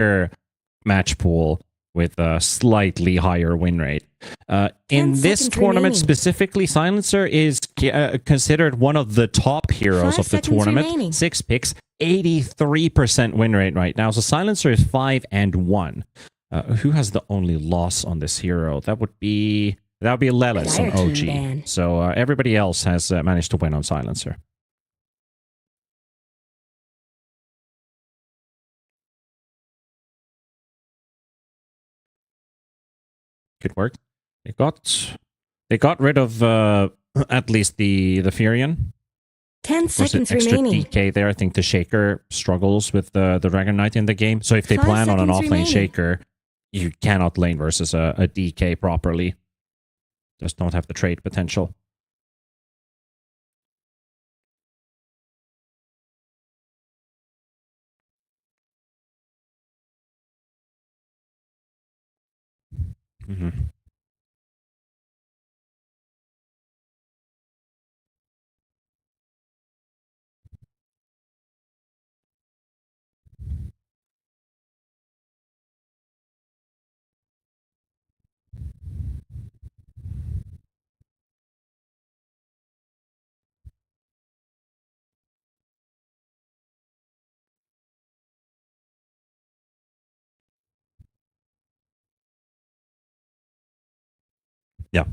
bigger match pool with a slightly higher win rate. In this tournament specifically, Silencer is considered one of the top heroes of the tournament. Remaining. 6 picks, 83% win rate right now. So Silencer is 5-1. Who has the only loss on this hero? That would be Lelis on OG. So everybody else has managed to win on Silencer. Good work. They got rid of at least the Furion. 10 seconds remaining. Extra DK there. I think the Shaker struggles with the Dragon Knight in the game. So if they plan on an offlane Shaker, you cannot lane versus a DK properly. Just don't have the trade potential. Mm-hmm. Yeah.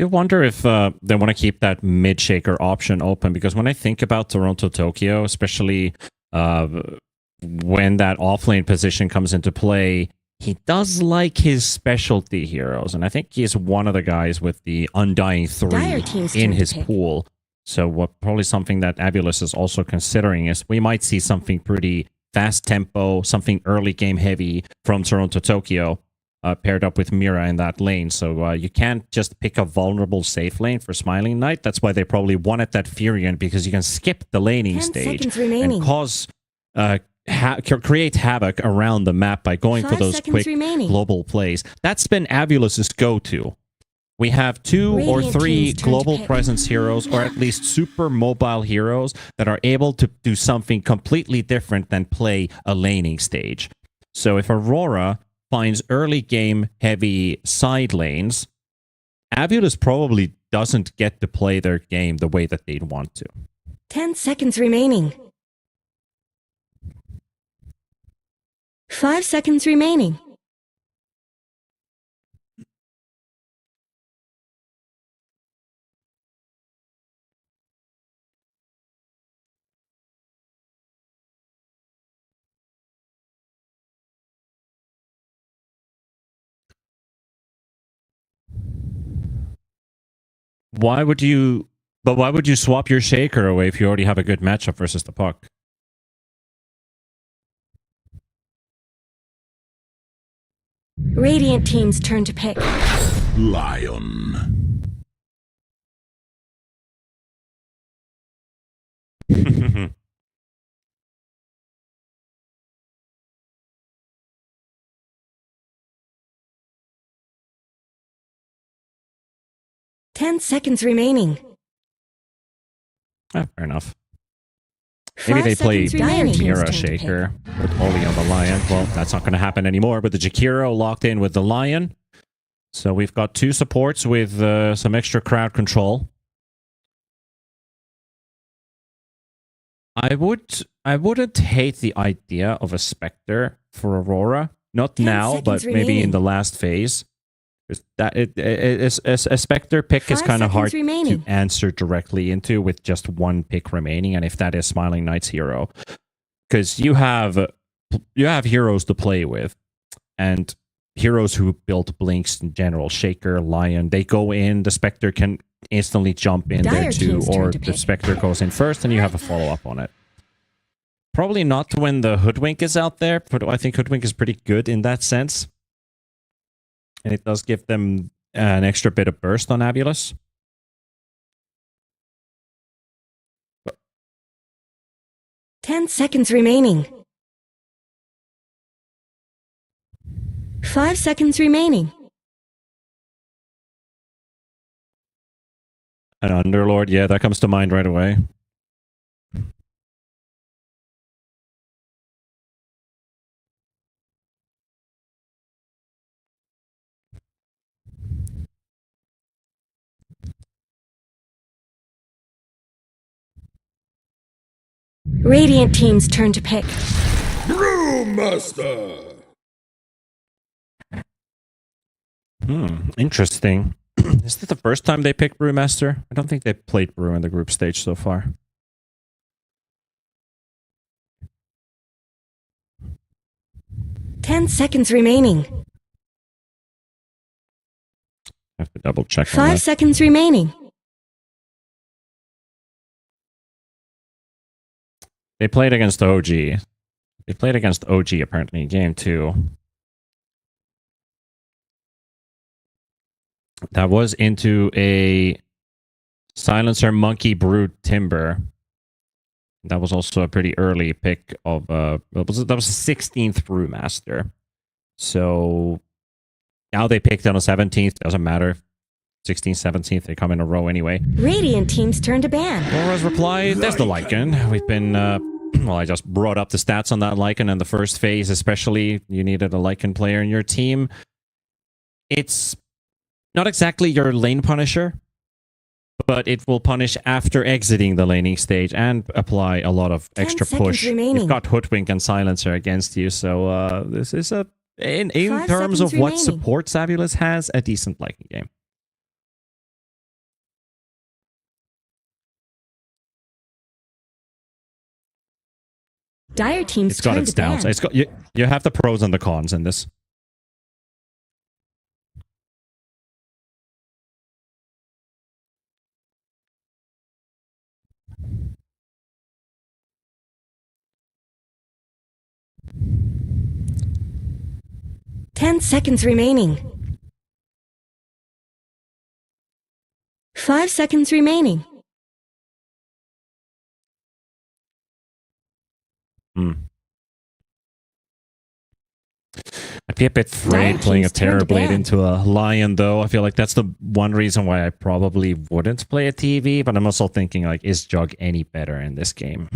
I wonder if they want to keep that mid-shaker option open, because when I think about Toronto Tokyo, especially when that offlane position comes into play, he does like his specialty heroes, and I think he's one of the guys with the Undying 3 in his pool. So what probably something that AVULUS is also considering is we might see something pretty fast tempo, something early game heavy from Toronto Tokyo, paired up with Mira in that lane. So you can't just pick a vulnerable safe lane for Smiling Knight. That's why they probably wanted that Furion, because you can skip the laning stage and cause create havoc around the map by going for those quick global plays. That's been AVULUS's go-to. We have 2 or 3 global presence heroes, or at least super mobile heroes that are able to do something completely different than play a laning stage. So if Aurora finds early game heavy side lanes, AVULUS probably doesn't get to play their game the way that they'd want to. 10 seconds remaining. 5 seconds remaining. Why would you swap your Shaker away if you already have a good matchup versus the puck? Radiant team's turn to pick. Lion. 10 seconds remaining. Fair enough. Maybe they play Mira Shaker with Oli on the Lion. Well, that's not going to happen anymore, but the Jakiro locked in with the Lion. So we've got 2 supports with some extra crowd control. I wouldn't hate the idea of a Spectre for Aurora. Not now, but maybe in the last phase. A Spectre pick is kind of hard to answer directly into with just 1 pick remaining, and if that is Smiling Knight's hero, because you have heroes to play with, and heroes who build blinks in general, Shaker, Lion, they go in, the Spectre can instantly jump in there too, or the Spectre goes in first and you have a follow-up on it. Probably not when the Hoodwink is out there, but I think Hoodwink is pretty good in that sense. And it does give them an extra bit of burst on AVULUS. But 10 seconds remaining. 5 seconds remaining. An Underlord, yeah, that comes to mind right away. Radiant team's turn to pick. Brewmaster! Interesting. Is this the first time they picked Brewmaster? I don't think they played Brew in the group stage so far. Ten seconds remaining. I have to double check on 5 that. seconds remaining. They played against OG. They played against OG apparently in game 2. That was into a Silencer Monkey Brood Timber. That was also a pretty early pick of that was a 16th Brewmaster. So now they picked on a 17th. Doesn't matter. 16th, 17th, they come in a row anyway. Radiant team's turn to ban. Aurora's reply, there's the Lycan. We've been, well, I just brought up the stats on that Lycan in the first phase, especially. You needed a Lycan player in your team. It's not exactly your lane punisher, but it will punish after exiting the laning stage and apply a lot of 10 extra seconds push. remaining. You've got Hoodwink and Silencer against you, so this is a, in 5 terms of seconds what remaining. support AVULUS has, a decent Lycan game. Dire team's It's got turn its to ban. downs. It's got you have the pros and the cons in this. Ten seconds remaining. 5 seconds remaining. I'd be a bit afraid Dire playing a team's turn to Terrorblade ban. into a Lion, though. I feel like that's the one reason why I probably wouldn't play a TV, but I'm also thinking, like, is Jug any better in this game?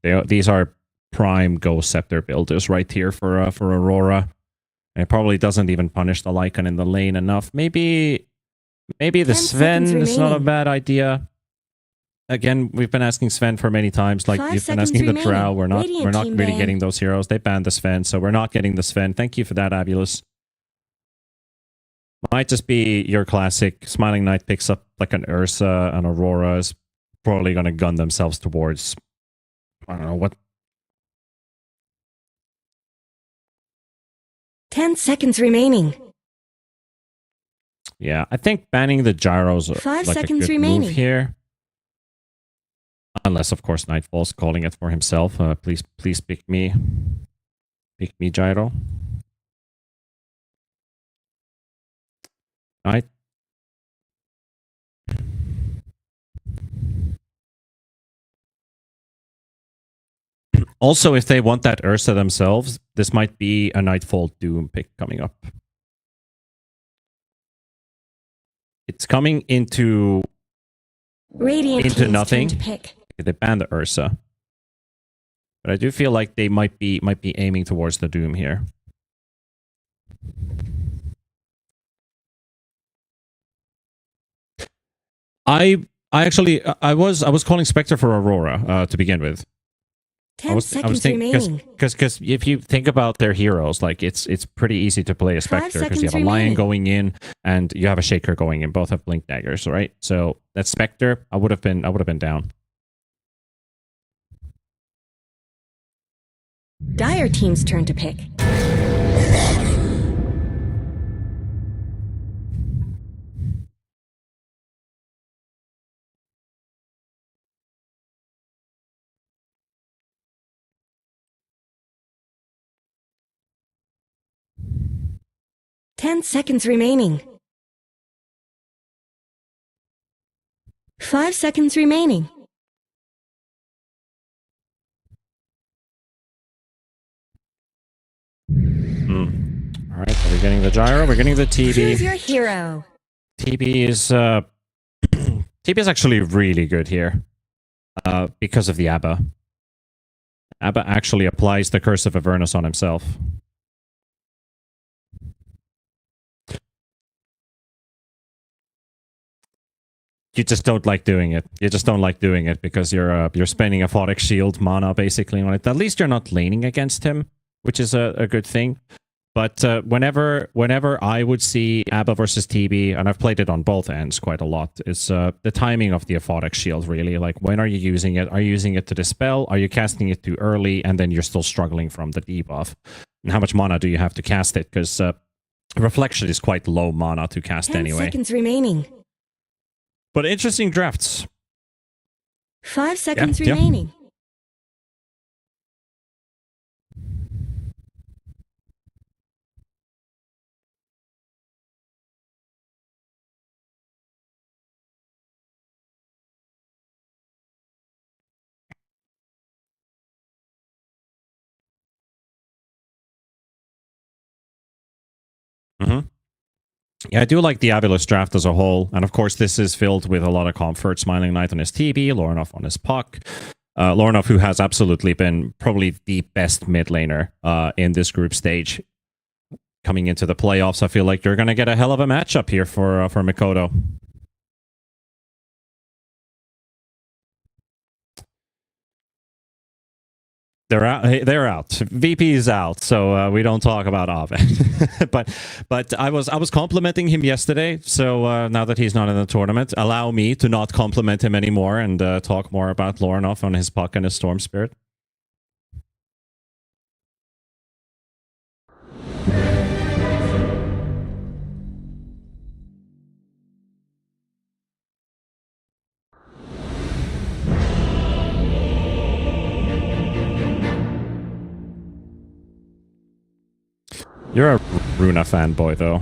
These are prime Ghost Scepter builders right here for Aurora. And it probably doesn't even punish the Lycan in the lane enough. Maybe the 10 Sven seconds is not a remaining. bad idea. Again, we've been asking Sven for many times. Like, 5 you've been seconds asking the remaining. Drow. We're not Radiant team really ban. getting those heroes. They banned the Sven, so we're not getting the Sven. Thank you for that, AVULUS. Might just be your classic Smiling Knight picks up like an Ursa, and Aurora is probably going to gun themselves towards, I don't know what. 10 seconds remaining. Yeah, I think banning the gyros 5 like seconds a good remaining. move here. Unless, of course, Nightfall's calling it for himself. Please pick me. Pick me, gyro. Right. Also, if they want that Ursa themselves, this might be a Nightfall Doom pick coming up. It's coming into Radiant Into team's nothing. turn to pick. they banned the Ursa, but I do feel like they might be aiming towards the Doom here. I was calling Spectre for Aurora to begin with. 10 seconds remaining. Because if you think about their heroes, like it's pretty easy to play a 5 Spectre because you have seconds a Lion remaining. going in and you have a Shaker going in. Both have Blink Daggers, right? So that Spectre, I would have been down. Dire team's turn to pick. Ten seconds remaining. 5 seconds remaining. All right, so we're getting the Gyro, we're getting the Choose TB. your hero. TB is TB is actually really good here because of the Abba. Abba actually applies the Curse of Avernus on himself. you just don't like doing it. You just don't like doing it because you're spending a Photic Shield mana basically on it. At least you're not laning against him, which is a good thing. But whenever I would see ABBA versus TB, and I've played it on both ends quite a lot, is the timing of the Aphotic Shield, really. Like, when are you using it? Are you using it to dispel? Are you casting it too early? And then you're still struggling from the debuff. And how much mana do you have to cast it? Because Reflection is quite low mana to cast 10 anyway. seconds remaining. But interesting drafts. 5 seconds Yeah. remaining. Mm-hmm. Yeah, I do like the AVULUS draft as a whole. And of course, this is filled with a lot of comfort. Smiling Knight on his TB, Lorinov on his puck. Lorinov, who has absolutely been probably the best mid laner in this group stage. Coming into the playoffs, I feel like you're going to get a hell of a matchup here for Mikoto. They're out. They're out. VP is out, so we don't talk about Oven. but I was complimenting him yesterday. So now that he's not in the tournament, allow me to not compliment him anymore and talk more about Lorinov on his puck and his Storm Spirit. You're a Runa fanboy, though.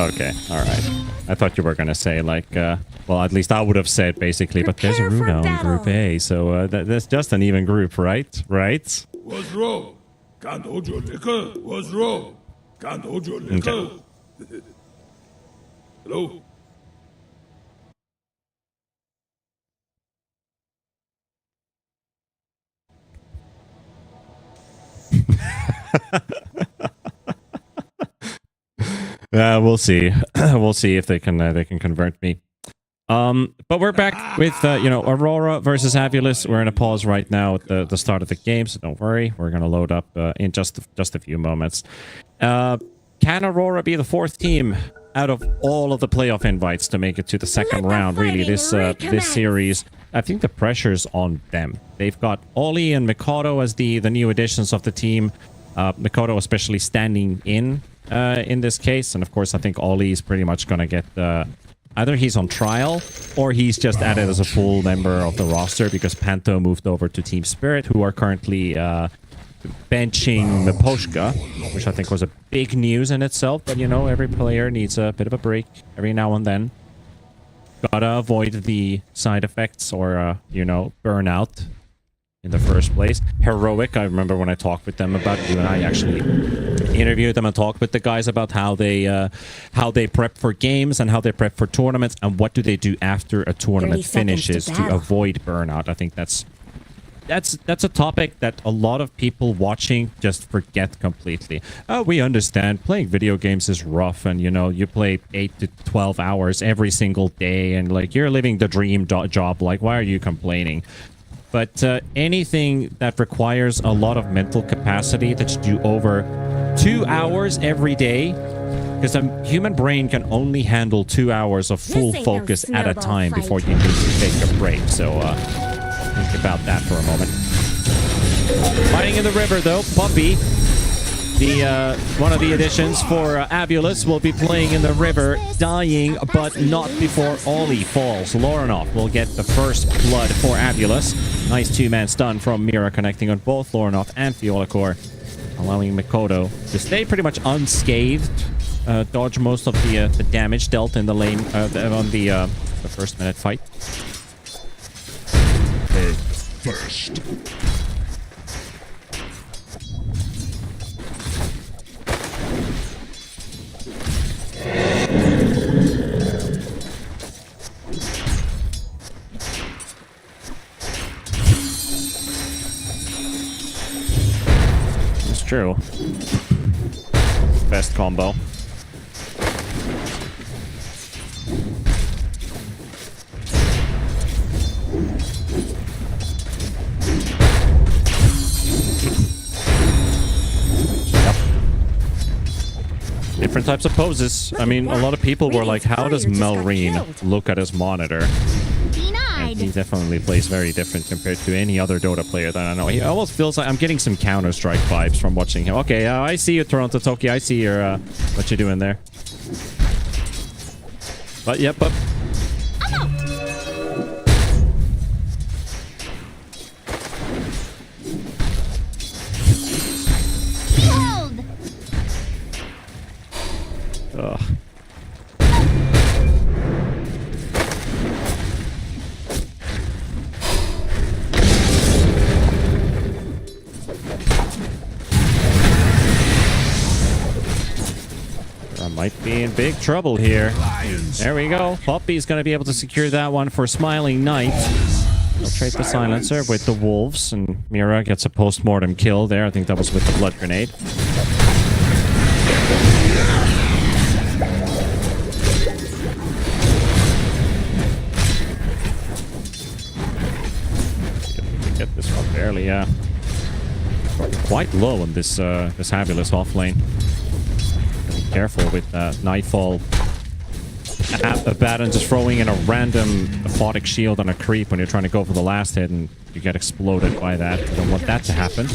Okay, alright. I thought you were gonna say, like, well, at least I would have said, basically, but there's a Runa on Group A, so that's just an even group, right? Right? What's wrong? Can't hold your liquor? What's wrong? Can't hold your liquor? Okay. Hello? We'll see. We'll see if they can convert me. But we're back with Aurora versus AVULUS. We're in a pause right now at the start of the game, so don't worry. We're gonna load up in just a few moments. Can Aurora be the fourth team out of all of the playoff invites to make it to the second round? Really, this series, I think the pressure's on them. They've got Oli and Mikoto as the new additions of the team. Mikoto especially standing in this case, and of course I think Oli is pretty much gonna get either he's on trial or he's just added as a full member of the roster because Panto moved over to Team Spirit, who are currently benching Miposhka, which I think was a big news in itself. But every player needs a bit of a break every now and then. Gotta avoid the side effects or burnout in the first place. Heroic, I remember when I talked with them about you, and I actually interviewed them and talked with the guys about how they prep for games and how they prep for tournaments and what do they do after a tournament finishes to avoid burnout. I think that's a topic that a lot of people watching just forget completely. We understand playing video games is rough, and you play 8 to 12 hours every single day, and like you're living the dream job. Like, why are you complaining? But anything that requires a lot of mental capacity that you do over 2 hours every day, because a human brain can only handle 2 hours of full focus at a time before you need to take a break. So think about that for a moment. Fighting in the river, though, Puppy, one of the additions for AVULUS, will be playing in the river, dying, but not before Oli falls. Lorinov will get the first blood for AVULUS. Nice two-man stun from Mira, connecting on both Lorinov and Fiolacor, allowing Mikoto to stay pretty much unscathed, dodge most of the damage dealt in the lane on the first minute fight. First. It's true. Best combo. different types of poses. I mean, a lot of people were like, how does Melreen look at his monitor? And he definitely plays very different compared to any other Dota player that I know. He almost feels like I'm getting some Counter-Strike vibes from watching him. Okay, I see you, Toronto Tokyo. I see your what you're doing there. But yep, but ugh. I might be in big trouble here. There we go. Poppy's going to be able to secure that one for Smiling Knight. He'll trade the silencer with the wolves, and Mira gets a post-mortem kill there. I think that was with the blood grenade. Get this one barely, yeah. Quite low on this this AVULUS off lane. Be careful with Nightfall. Abaddon just throwing in a random aphotic shield on a creep when you're trying to go for the last hit and you get exploded by that. You don't want that to happen.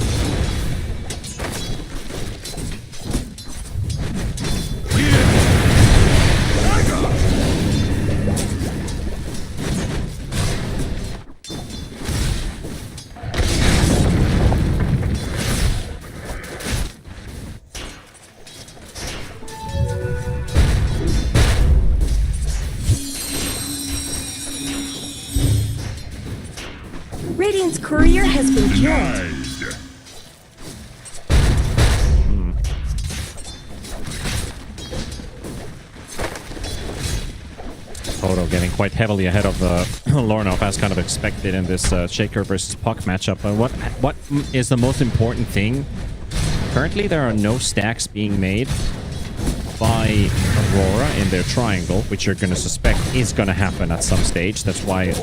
Radiant's courier has been killed. Toto getting quite heavily ahead of Lornoff as kind of expected in this Shaker versus Puck matchup. But what is the most important thing? Currently, there are no stacks being made by Aurora in their triangle, which you're going to suspect is going to happen at some stage. That's why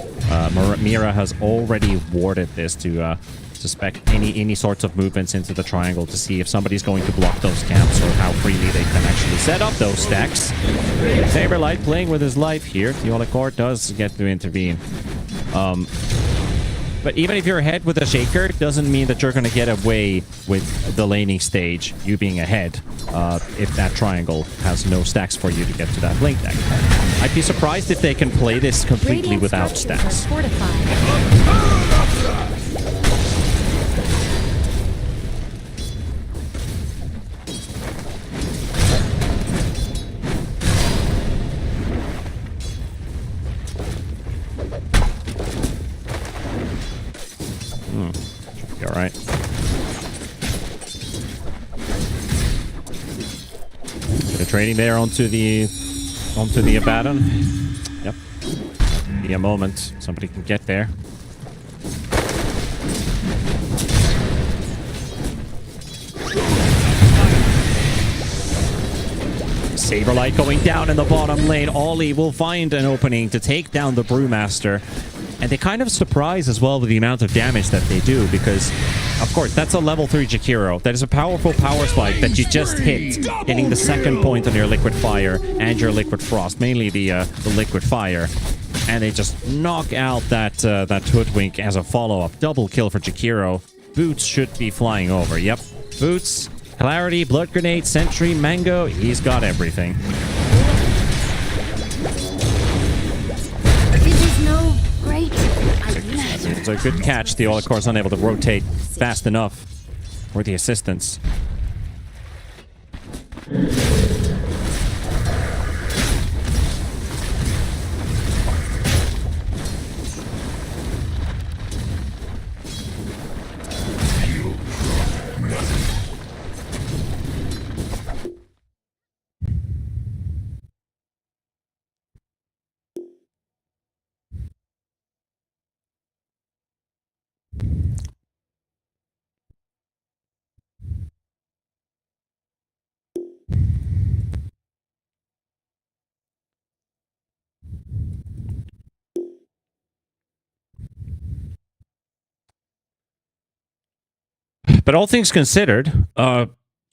Mira has already warded this to suspect any sorts of movements into the triangle to see if somebody's going to block those camps or how freely they can actually set up those stacks. Saberlight playing with his life here. The Olikor does get to intervene. But even if you're ahead with a Shaker, it doesn't mean that you're going to get away with the laning stage, you being ahead, if that triangle has no stacks for you to get to that blink deck. I'd be surprised if they can play this completely without stacks. Should be alright. Bit of trading there onto the Abaddon. Yep. Be a moment. Somebody can get there. Saberlight going down in the bottom lane. Ollie will find an opening to take down the Brewmaster. And they kind of surprise as well with the amount of damage that they do, because, of course, that's a level 3 Jakiro. That is a powerful power spike that you just hit, getting the second point on your Liquid Fire and your Liquid Frost, mainly the Liquid Fire. And they just knock out that Hoodwink as a follow-up. Double kill for Jakiro. Boots should be flying over. Yep. Boots, Clarity, Blood Grenade, Sentry, Mango. He's got everything. It's a good catch. The Olikor is unable to rotate fast enough for the assistance. But all things considered,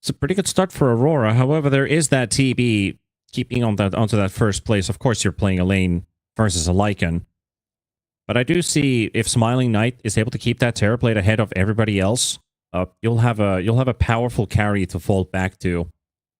It's a pretty good start for Aurora. However, there is that TB keeping on that onto that first place. Of course, you're playing a lane versus a Lycan. But I do see if Smiling Knight is able to keep that Terrorblade ahead of everybody else, you'll have a powerful carry to fall back to,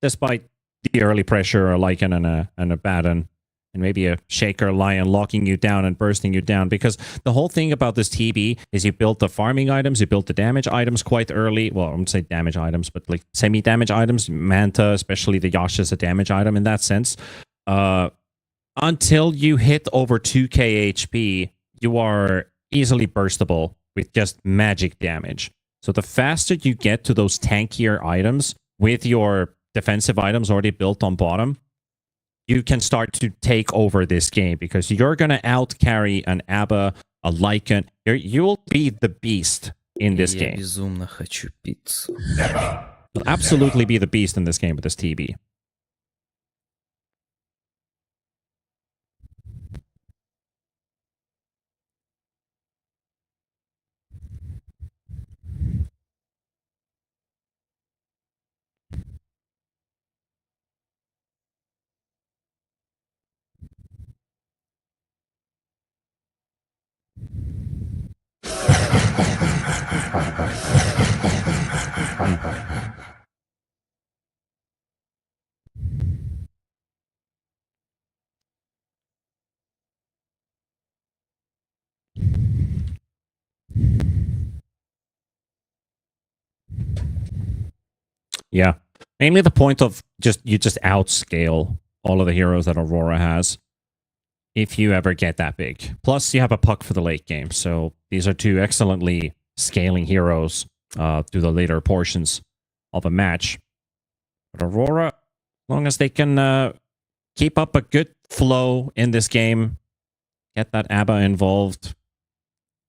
despite the early pressure, a Lycan and a Baton, and maybe a Shaker Lion locking you down and bursting you down. Because the whole thing about this TB is you build the farming items, you build the damage items quite early. Well, I wouldn't say damage items, but like semi-damage items. Manta, especially the Yasha, is a damage item in that sense. Until you hit over 2k HP, you are easily burstable with just magic damage. So the faster you get to those tankier items with your defensive items already built on bottom, you can start to take over this game, because you're going to outcarry an Abba, a Lycan. You'll be the beast in this game. Безумно хочу пиццу. You'll absolutely be the beast in this game with this TB. Yeah, mainly the point of you just outscale all of the heroes that Aurora has, if you ever get that big. Plus, you have a puck for the late game, so these are two excellently scaling heroes through the later portions of a match. But Aurora, as long as they can keep up a good flow in this game, get that Abba involved,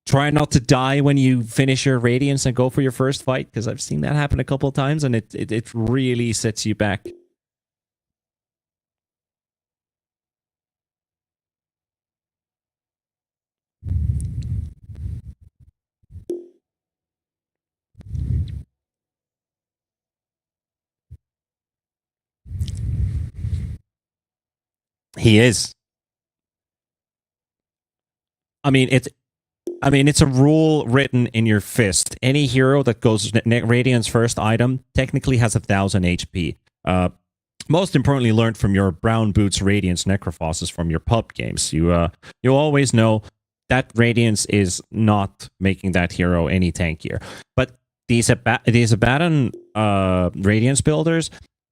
try not to die when you finish your Radiance and go for your first fight, because I've seen that happen a couple of times, and it really sets you back. He is. I mean, it's a rule written in your fist. Any hero that goes Radiant's first item technically has 1,000 HP. Most importantly, learned from your Brown Boots Radiance Necrophosses from your pub games. You always know that Radiance is not making that hero any tankier. But these Abaddon Radiance builders,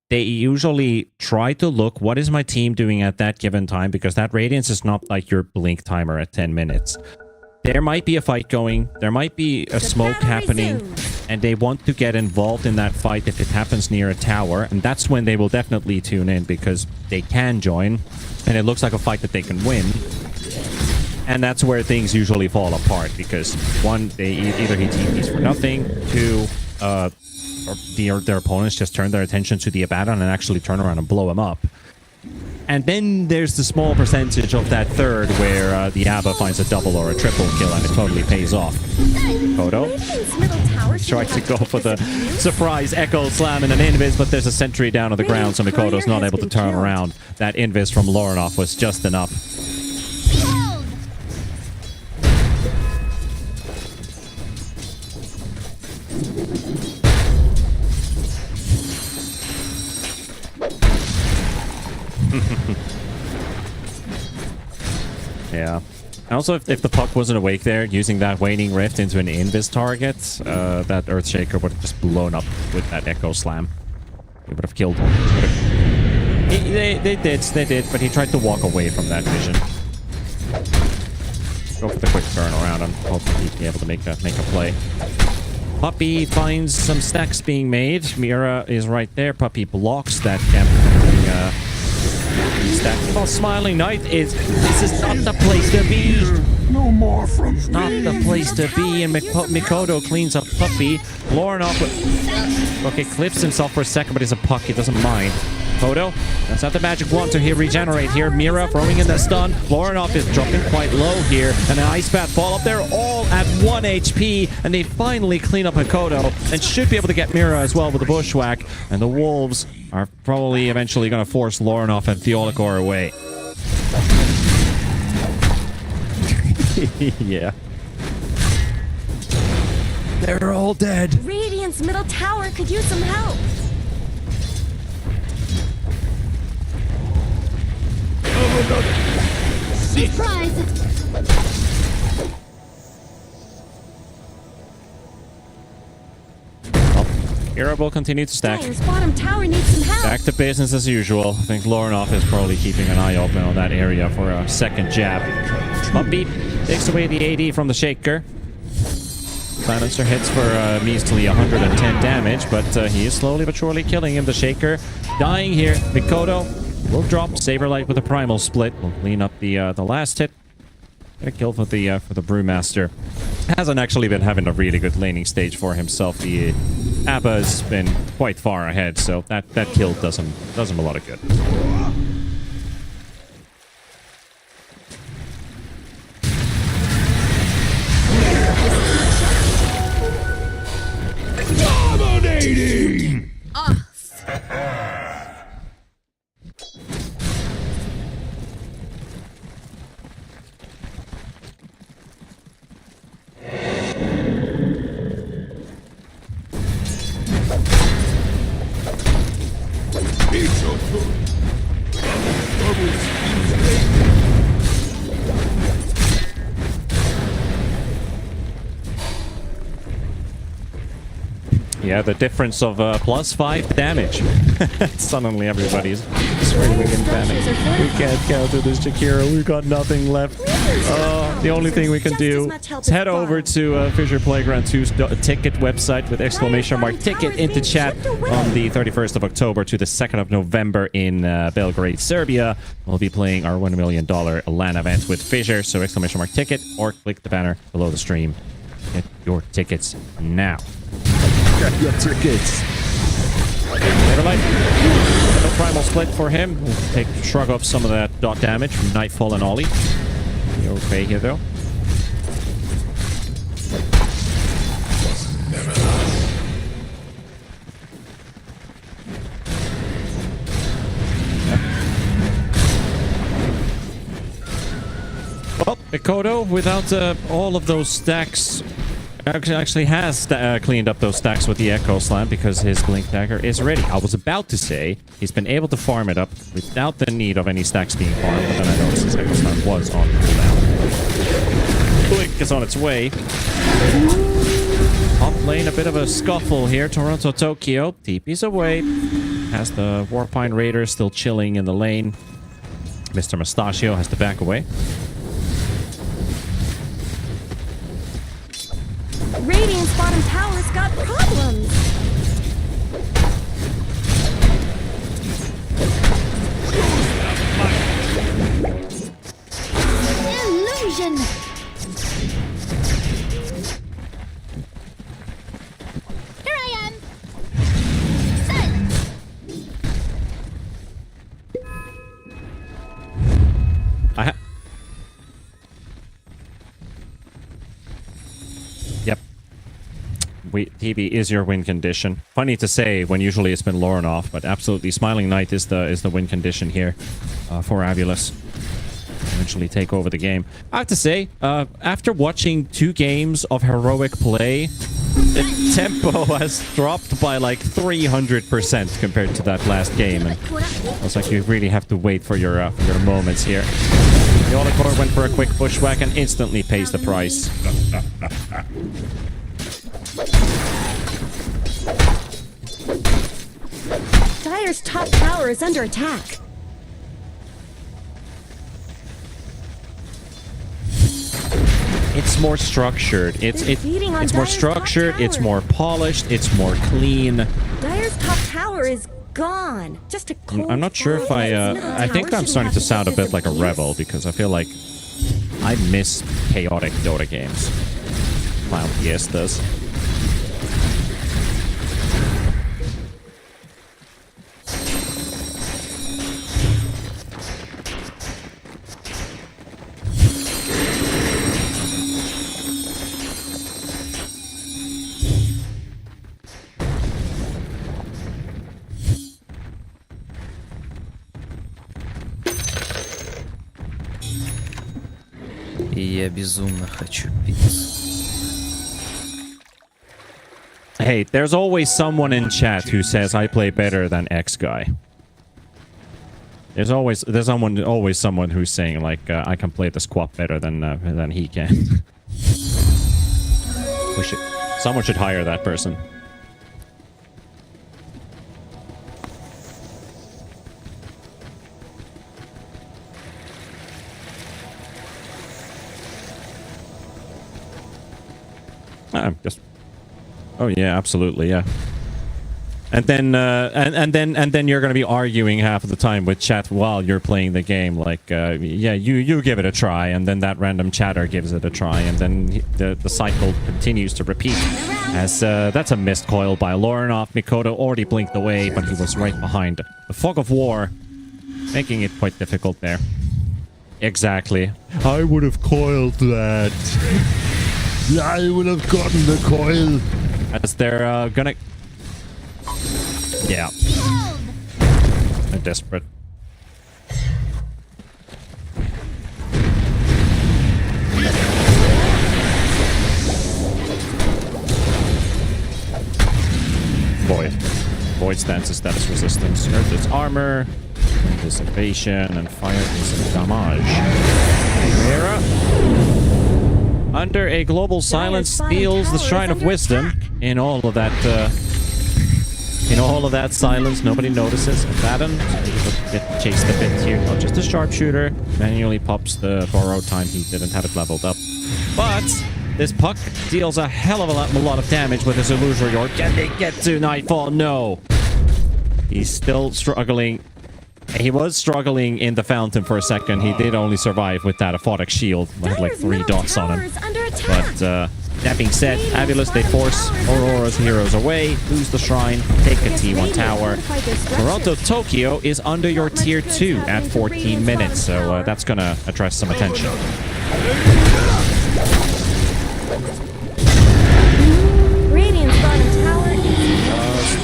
they usually try to look, what is my team doing at that given time? Because that Radiance is not like your blink timer at 10 minutes. There might be a fight going, there might be a smoke happening, and they want to get involved in that fight if it happens near a tower, and that's when they will definitely tune in, because they can join, and it looks like a fight that they can win. And that's where things usually fall apart, because one, either he TPs for nothing, two, their opponents just turn their attention to the Abaddon and actually turn around and blow him up. And then there's the small percentage of that third where the Abba finds a double or a triple kill and it totally pays off. Photo tried to go for the surprise Echo Slam and an Invis, but there's a sentry down on the ground, so Mikoto's not able to turn around. That Invis from Lorinov was just enough. Yeah. And also, if the puck wasn't awake there, using that Waning Rift into an Invis target, that Earthshaker would have just blown up with that Echo Slam. He would have killed him. They did, but he tried to walk away from that vision. Go for the quick turn around and hopefully he'd be able to make a play. Puppy finds some stacks being made. Mira is right there. Puppy blocks that camp. Well, Smiling Knight this is not the place to be. No more from me. Not the place to be. And Mikoto cleans up Puppy. Lorinov, okay, clips himself for a second, but he's a puck. He doesn't mind. Kodo, that's not the magic wand to regenerate here. Mira throwing in the stun. Lorinov is dropping quite low here. And an Ice Bat fall up there, all at 1 HP. And they finally clean up a Kodo and should be able to get Mira as well with the Bushwhack. And the Wolves are probably eventually going to force Lorinov and Theolikor away. Yeah. They're all dead. Radiant's middle tower could use some help. Surprise! Mira will continue to stack. Dire's bottom tower needs some help. Back to business as usual. I think Lorinov is probably keeping an eye open on that area for a second jab. Bumpy takes away the AD from the Shaker. Silencer hits for measly 110 damage, but he is slowly but surely killing him. The Shaker dying here. Mikoto will drop. Saberlight with a primal split. Will clean up the last hit. Get a kill for the Brewmaster. Hasn't actually been having a really good laning stage for himself. The Abba's been quite far ahead, so that kill does him a lot of good. Dominating! Yeah, the difference of +5 damage. Suddenly everybody's screaming in panic. We can't counter this Jakiro. We've got nothing left. The only thing we can do is head over to Fissure Playground 2's ticket website with exclamation mark ticket into chat on the 31st of October to the 2nd of November in Belgrade, Serbia. We'll be playing our $1 million LAN event with Fissure. So exclamation mark ticket or click the banner below the stream. Get your tickets now. Get your tickets. Neverlight. No primal split for him. We'll shrug off some of that dot damage from Nightfall and Ollie. Be okay here though. Well, Mikoto, without all of those stacks, actually has cleaned up those stacks with the Echo Slam because his Blink Dagger is ready. I was about to say he's been able to farm it up without the need of any stacks being farmed, but then I noticed his Echo Slam was on cooldown. Blink is on its way. Top lane, a bit of a scuffle here. Toronto Tokyo, TP's away. Has the Warpine Raider still chilling in the lane. Mr. Mustachio has to back away. Radiant's bottom tower's got problems. Illusion! Here I am! Silence! Yep. TB is your win condition. Funny to say when usually it's been Lorinov, but absolutely Smiling Knight is the win condition here for Avulus. Eventually take over the game. I have to say, after watching 2 games of heroic play, the tempo has dropped by like 300% compared to that last game. And it's like you really have to wait for your moments here. Theolikor went for a quick bushwhack and instantly pays the price. Dire's top tower is under attack. It's more structured. It's more structured. It's more polished. It's more clean. Dire's top tower is gone. Just a cold I'm not sure if I think I'm starting to sound a bit like a rebel because I feel like I miss chaotic Dota games. Clown PS does. Я безумно хочу пиццу. Hey, there's always someone in chat who says I play better than X guy. There's always someone who's saying like I can play the squat better than he can. Someone should hire that person. Just. Oh yeah, absolutely, yeah. And then and then you're gonna be arguing half of the time with chat while you're playing the game, like, yeah, you give it a try, and then that random chatter gives it a try, and then the cycle continues to repeat. As that's a missed coil by Lorinov. Mikoto already blinked away, but he was right behind the fog of war, making it quite difficult there. Exactly. I would have coiled that. I would have gotten the coil. As they're gonna... Yeah. They're desperate. Void stands as status resistance. Earth its armor. Anticipation and fire is damage. Hera. Under a global silence steals the Shrine of Wisdom. In all of that silence, nobody notices. Abaddon get chased a bit here. Not just a sharpshooter. Manually pops the borrowed time. He didn't have it leveled up. But this puck deals a hell of a lot of damage with his illusory orb. Can they get to Nightfall? No. He's still struggling. He was struggling in the fountain for a second. He did only survive with that aphotic shield. He had like 3 dots on him. But that being said, AVULUS, they force Aurora's heroes away, lose the shrine, take a T1 tower. Toronto Tokyo is under your tier 2 at 14 minutes, so that's gonna attract some attention. Radiant's bottom tower.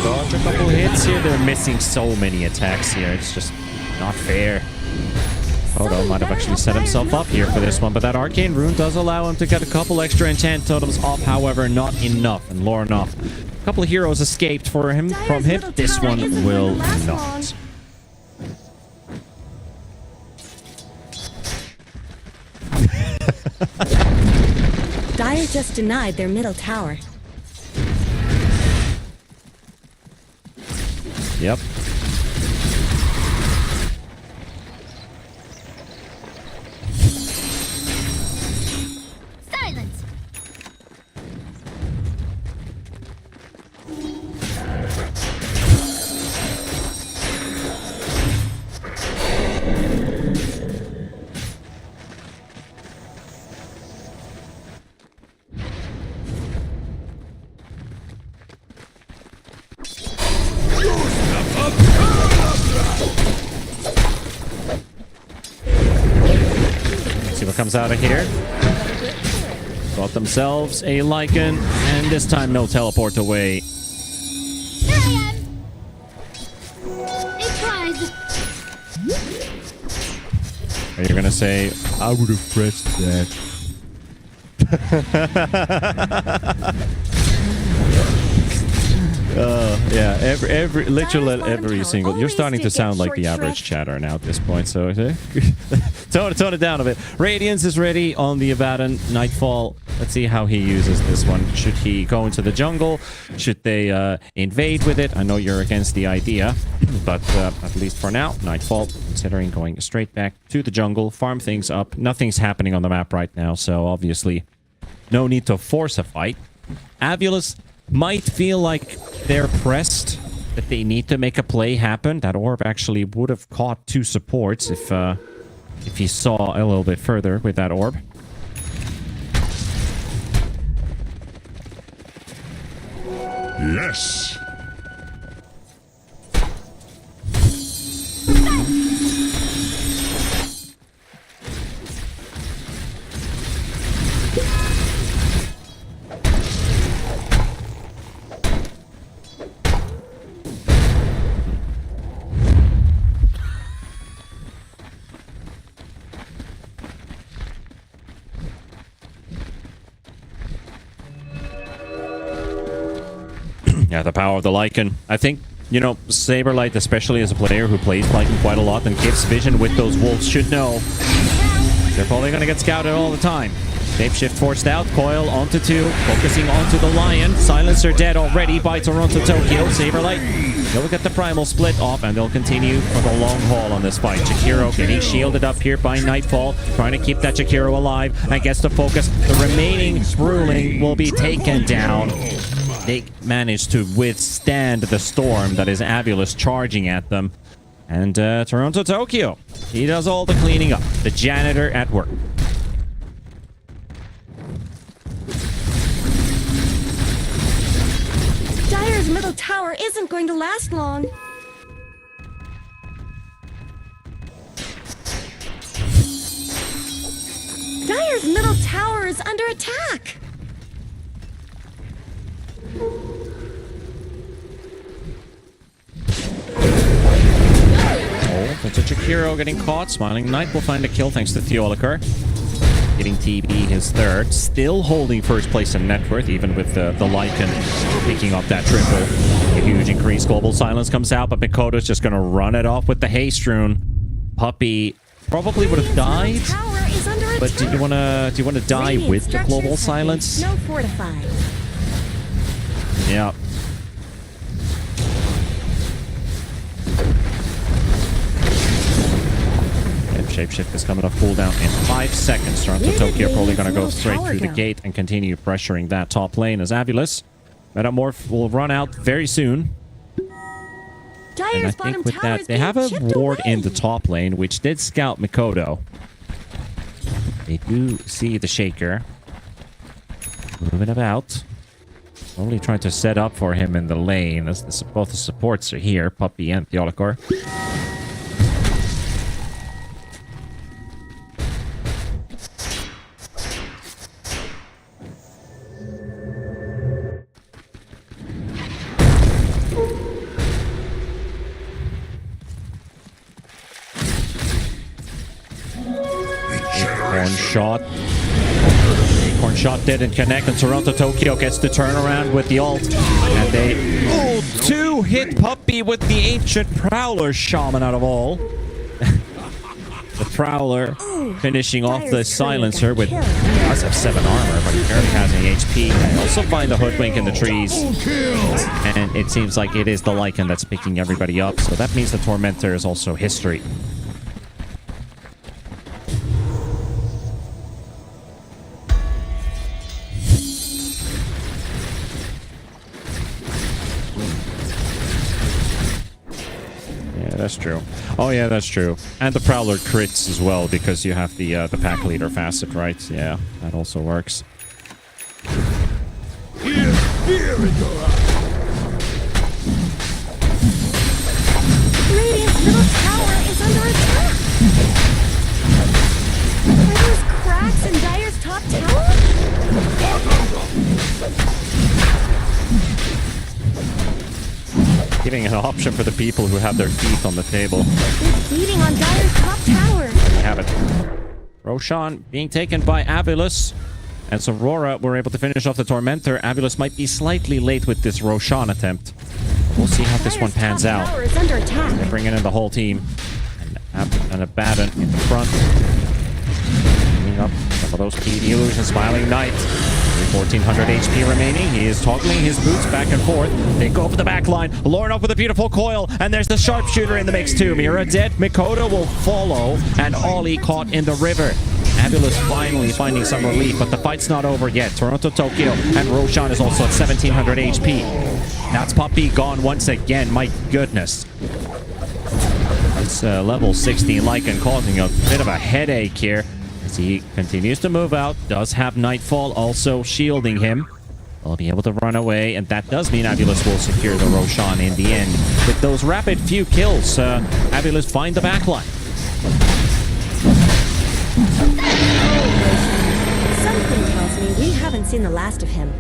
Dodge a couple hits here. They're missing so many attacks here. It's just not fair. Odo might have actually set himself up here for this one, but that arcane rune does allow him to get a couple extra enchant totems off, however, not enough. And Lorinov, a couple of heroes escaped from him. This one will not. Dire just denied their middle tower. Yep. Silence. See what comes out of here. Got themselves a Lycan, and this time no teleport away. Here I am. A prize. Are you gonna say, I would have pressed that? Yeah, literally every single. You're starting to sound like the average chatter now at this point. So tone it down a bit. Radiance is ready on the Abaddon. Nightfall. Let's see how he uses this one. Should he go into the jungle? Should they invade with it? I know you're against the idea, but at least for now, Nightfall considering going straight back to the jungle, farm things up. Nothing's happening on the map right now, so obviously no need to force a fight. AVULUS might feel like they're pressed, that they need to make a play happen. That orb actually would have caught 2 supports if he saw a little bit further with that orb. Yes. Yeah, the power of the Lycan. I think, you know, Saberlight, especially as a player who plays Lycan quite a lot and gives vision with those wolves, should know they're probably going to get scouted all the time. Shapeshift forced out, Coil onto 2, focusing onto the Lion. Silencer dead already by Toronto Tokyo. Saberlight, they'll get the Primal split off, and they'll continue for the long haul on this fight. Jakiro getting shielded up here by Nightfall, trying to keep that Jakiro alive and gets the focus. The remaining Ruling will be taken down. They managed to withstand the storm that is AVULUS charging at them. And Toronto Tokyo, he does all the cleaning up. The janitor at work. Dire's middle tower isn't going to last long. Dire's middle tower is under attack. Oh, that's a Jakiro getting caught. Smiling Knight will find a kill thanks to Theoliker. Getting TB his third. Still holding first place in net worth, even with the Lycan picking up that triple. A huge increase. Global Silence comes out, but Mikoto's just going to run it off with the Haste Rune. Puppy probably would have died. But do you want to die with the Global Silence? No fortified. Yeah. Shapeshift is coming off cooldown in 5 seconds. Toronto Tokyo probably going to go straight through the gate and continue pressuring that top lane as AVULUS. Metamorph will run out very soon. And I think with that, they have a ward in the top lane, which did scout Mikoto. They do see the Shaker. Moving about. Only trying to set up for him in the lane, as both the supports are here, Puppy and Theolikor. Acorn shot didn't connect, and Toronto Tokyo gets the turnaround with the ult. And they two-hit Puppy with the ancient Prowler shaman out of all. The Prowler finishing off the Silencer with does have 7 armor, but he barely has any HP. They also find the Hoodwink in the trees. And it seems like it is the Lycan that's picking everybody up, so that means the Tormentor is also history. That's true. Oh yeah, that's true. And the Prowler crits as well because you have the pack leader facet, right? Yeah, that also works. Here we go. Radiant's middle tower is under attack. Are those cracks in Dire's top tower? Giving an option for the people who have their feet on the table. They're beating on Dire's top tower. We have it. Roshan being taken by AVULUS. As Aurora were able to finish off the Tormentor, AVULUS might be slightly late with this Roshan attempt. We'll see how this one pans out. They're bringing in the whole team. And Abaddon in the front. Bringing up some of those key illusions. Smiling Knight. 1400 HP remaining. He is toggling his boots back and forth. They go for the back line. Lorne up with a beautiful coil. And there's the sharpshooter in the mix too. Mira dead. Mikoto will follow. And Ollie caught in the river. AVULUS finally finding some relief, but the fight's not over yet. Toronto Tokyo and Roshan is also at 1700 HP. That's Puppy gone once again. My goodness. It's level 16 Lycan causing a bit of a headache here. As he continues to move out, does have Nightfall also shielding him. They'll be able to run away, and that does mean AVULUS will secure the Roshan in the end. With those rapid few kills, AVULUS find the backline. Something tells me we haven't seen the last of him.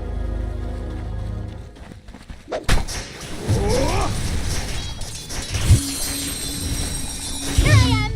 Here I am!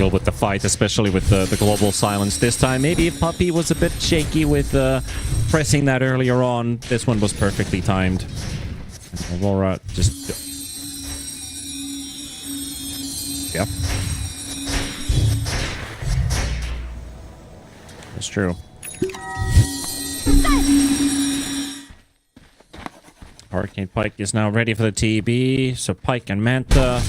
deal with the fight, especially with the global silence this time. Maybe if Puppy was a bit shaky with pressing that earlier on, this one was perfectly timed. And Aurora just... Yep. It's true. Hurricane Pike is now ready for the TB, so Pike and Manta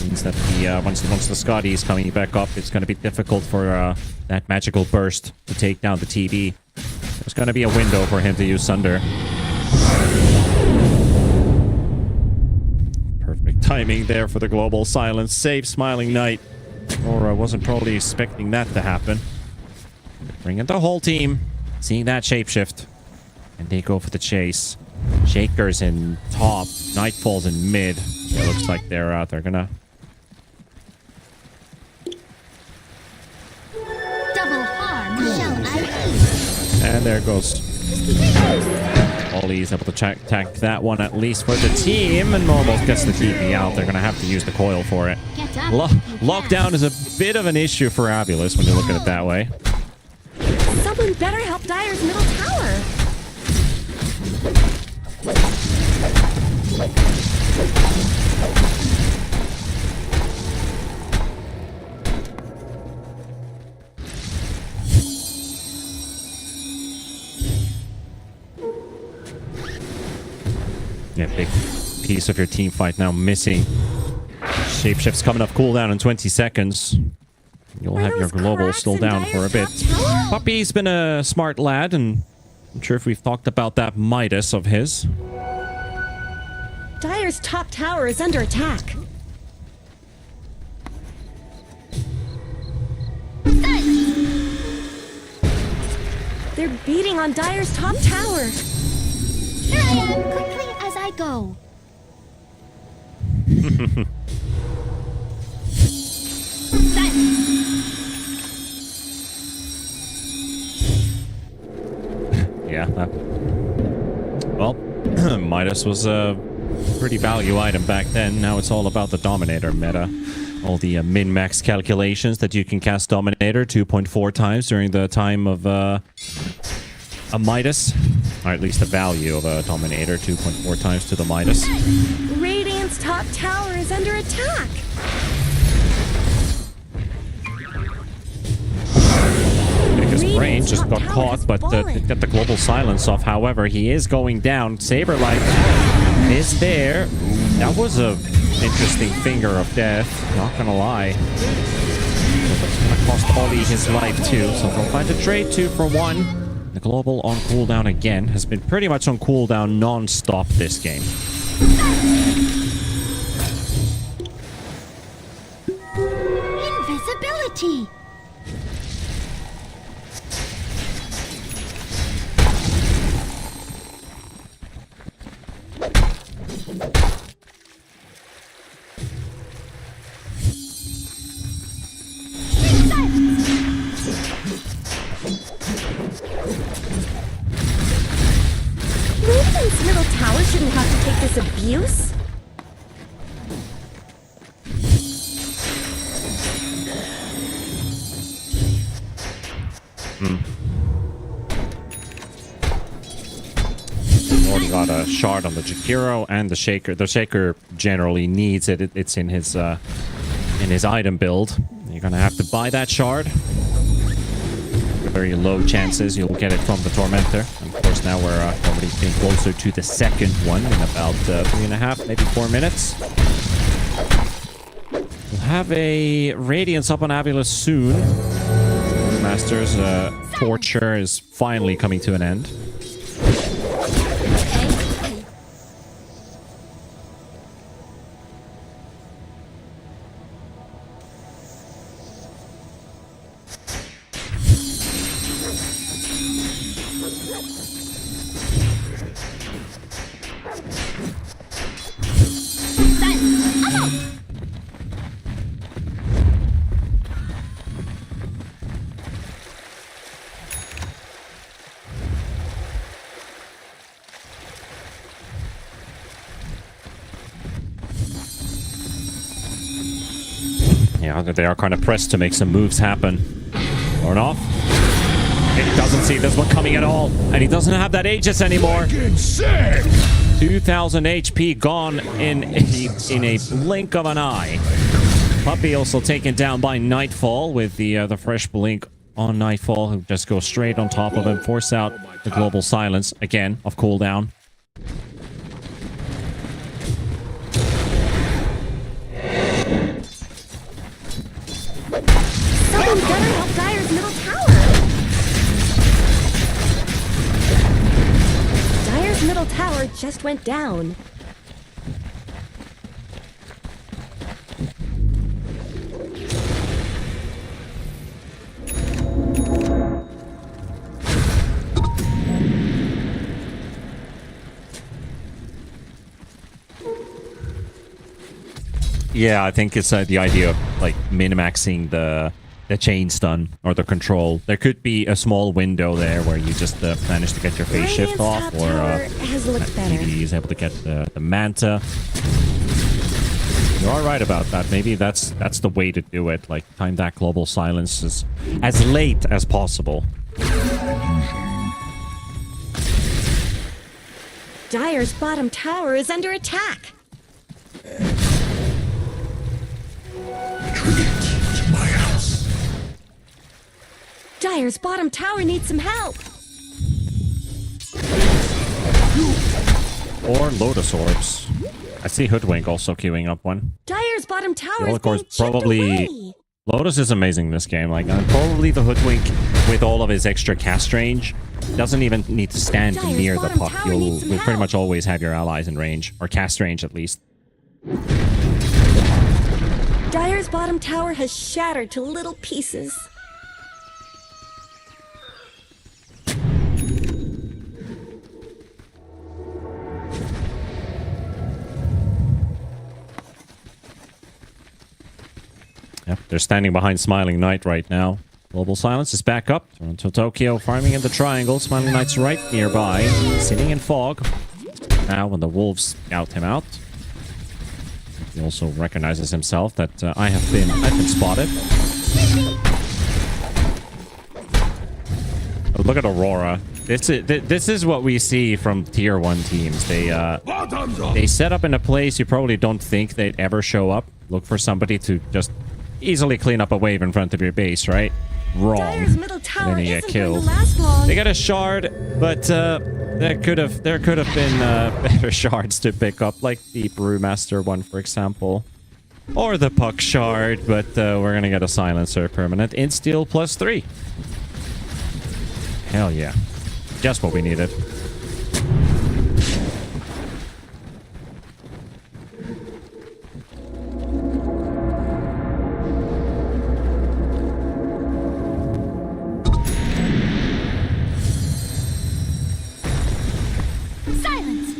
means that the once the Scotty is coming back up, it's going to be difficult for that magical burst to take down the TB. There's going to be a window for him to use Sunder. Perfect timing there for the global silence. Save Smiling Knight. Aurora wasn't probably expecting that to happen. Bring in the whole team, seeing that shapeshift, and they go for the chase. Shaker's in top, Nightfall's in mid. It looks like they're gonna... Double harm shall I eat. And there goes. Ollie's able to tank that one at least for the team, and almost gets the TP out. They're gonna have to use the coil for it. Get up. Lockdown is a bit of an issue for AVULUS when you look at it that way. Someone better help Dire's middle tower. Yeah, big piece of your team fight now missing. Shapeshift's coming off cooldown in 20 seconds. You'll have your global still down for a bit. Puppy's been a smart lad, and I'm sure if we've talked about that Midas of his. Dire's top tower is under attack. They're beating on Dire's top tower. Here I am, quickly as I go. Yeah. Well, Midas was a pretty value item back then. Now it's all about the Dominator meta. All the min-max calculations that you can cast Dominator 2.4 times during the time of a Midas. Or at least the value of a Dominator 2.4 times to the Midas. Radiant's top tower is under attack. Because Brain just got caught, but got the global silence off. However, he is going down. Saberlight is there. That was a interesting finger of death. Not gonna lie. It's gonna cost Ollie his life too. So they'll find a trade 2 for 1. The global on cooldown again has been pretty much on cooldown non-stop this game. Invisibility. Radiant's middle tower shouldn't have to take this abuse. Already got a shard on the Jakiro and the Shaker. The Shaker generally needs it. It's in his item build. You're gonna have to buy that shard. Very low chances you'll get it from the Tormentor. And of course, now we're already getting closer to the second one in about 3.5, maybe 4 minutes. We'll have a Radiance up on AVULUS soon. Master's torture is finally coming to an end. Yeah, they are kind of pressed to make some moves happen. Or off. He doesn't see this one coming at all. And he doesn't have that Aegis anymore. 2,000 HP gone in a blink of an eye. Puppy also taken down by Nightfall with the fresh blink on Nightfall, who just goes straight on top of him, force out the global silence again of cooldown. Someone's gotta help Dire's middle tower. Dire's middle tower just went down. Yeah, I think it's the idea of like min-maxing the chain stun or the control. There could be a small window there where you just manage to get your phase shift off, or has looked better. PvE is able to get the manta. You are right about that. Maybe that's the way to do it. Like time that global silence as late as possible. Dire's bottom tower is under attack. Dire's bottom tower needs some help. Or Lotus Orbs. I see Hoodwink also queuing up one. Dire's bottom tower Well, is of course, being chipped probably away. Lotus is amazing in this game. Like, probably the Hoodwink with all of his extra cast range doesn't even need to stand Dire's near the bottom puck. tower needs some You'll pretty help. much always have your allies in range, or cast range at least. Dire's bottom tower has shattered to little pieces. Yep, they're standing behind Smiling Knight right now. Global Silence is back up. Toronto Tokyo farming in the triangle. Smiling Knight's right nearby, sitting in fog. Now when the wolves scout him out, he also recognizes himself that I've been spotted. Oh, look at Aurora. This is what we see from tier 1 teams. They set up in a place you probably don't think they'd ever show up. Look for somebody to just easily clean up a wave in front of your base, right? Wrong. Dire's middle And tower then you get isn't going killed. to last long. They got a shard, but there could have been better shards to pick up, like the Brewmaster one, for example. Or the Puck shard, but we're gonna get a Silencer permanent in steel +3. Hell yeah. Just what we needed. Silence.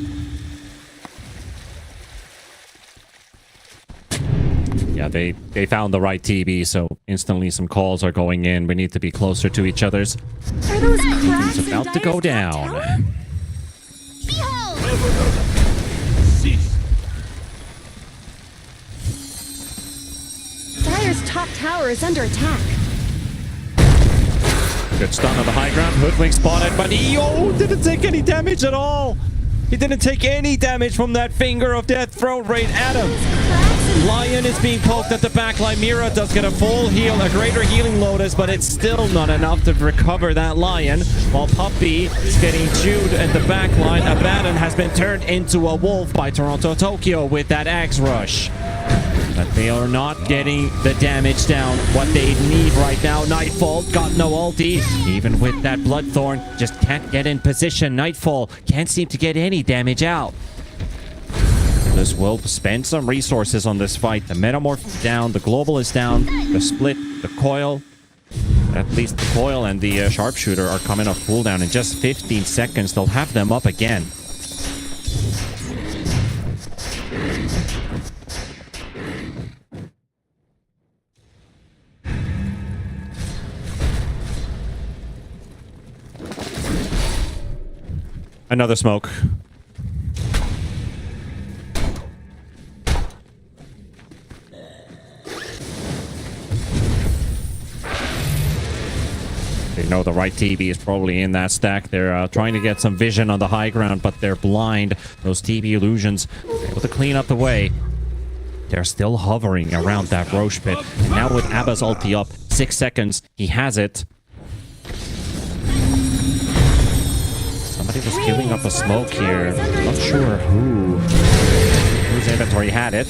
Yeah, they found the right TB, so instantly some calls are going in. We need to be closer to each other's. Are those cracks It's in about to Dire's go top down. tower? Behold. Cease. Dire's top tower is under attack. Good stun on the high ground. Hoodwink spotted, but he didn't take any damage at all. He didn't take any damage from that finger of death thrown right at him. Cracks in Lion is being poked at the backline. Mira does get a full heal, a greater healing Lotus, but it's still not enough to recover that Lion. While Puppy is getting chewed at the backline. Abaddon has been turned into a wolf by Toronto Tokyo with that Axe Rush. But they are not getting the damage down. What they need right now. Nightfall got no ulti. Even with that Bloodthorn, just can't get in position. Nightfall can't seem to get any damage out. This will spend some resources on this fight. The Metamorph is down. The Global is down. The Split, the Coil. At least the Coil and the Sharpshooter are coming off cooldown. In just 15 seconds, they'll have them up again. Another smoke. know the right TB is probably in that stack. They're trying to get some vision on the high ground, but they're blind. Those TB illusions able to clean up the way. They're still hovering around that Roche pit. And now with Abba's ulti up, 6 seconds, he has it. Somebody was queuing up a smoke here. Not sure whose inventory had it.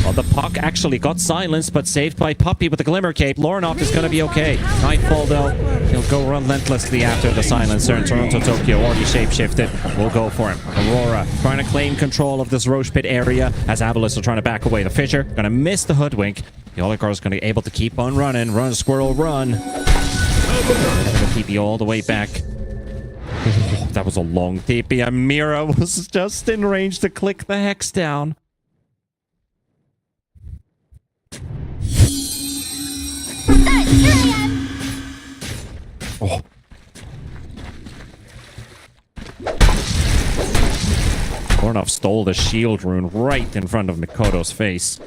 Well, the puck actually got silenced, but saved by Puppey with the Glimmer Cape. Lorinov is going to be okay. Nightfall, though, he'll go relentlessly after the silencer, and Toronto Tokyo already shapeshifted. We'll go for him. Aurora trying to claim control of this Roche pit area as AVULUS are trying to back away. The Fissure going to miss the Hoodwink. The Oligar is going to be able to keep on running. Run, Squirrel, run. They're going to keep you all the way back. That was a long TP, and Mira was just in range to click the Hex down. Oh. Ornov stole the shield rune right in front of Mikoto's face.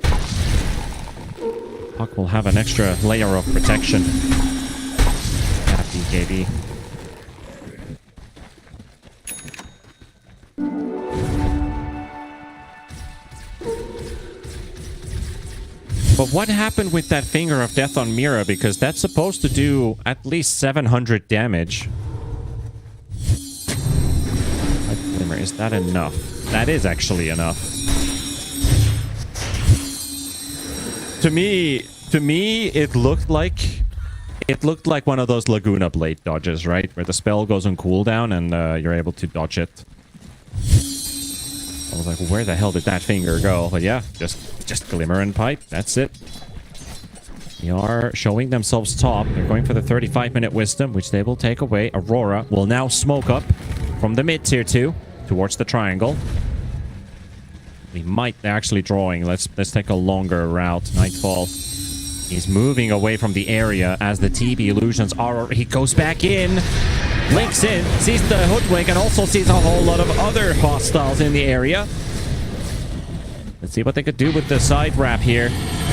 Puck will have an extra layer of protection. That BKB. But what happened with that Finger of Death on Mira? Because that's supposed to do at least 700 damage. Is that enough? That is actually enough. To me, it looked like one of those Laguna Blade dodges, right? Where the spell goes on cooldown and you're able to dodge it. I was like, where the hell did that finger go? But yeah, just Glimmer and Pipe. That's it. They are showing themselves top. They're going for the 35-minute Wisdom, which they will take away. Aurora will now smoke up from the mid tier 2 towards the triangle. We might actually drawing. Let's take a longer route. Nightfall. He's moving away from the area as the TB illusions are. He goes back in. Links in, sees the Hoodwink, and also sees a whole lot of other hostiles in the area. Let's see what they could do with the side wrap here.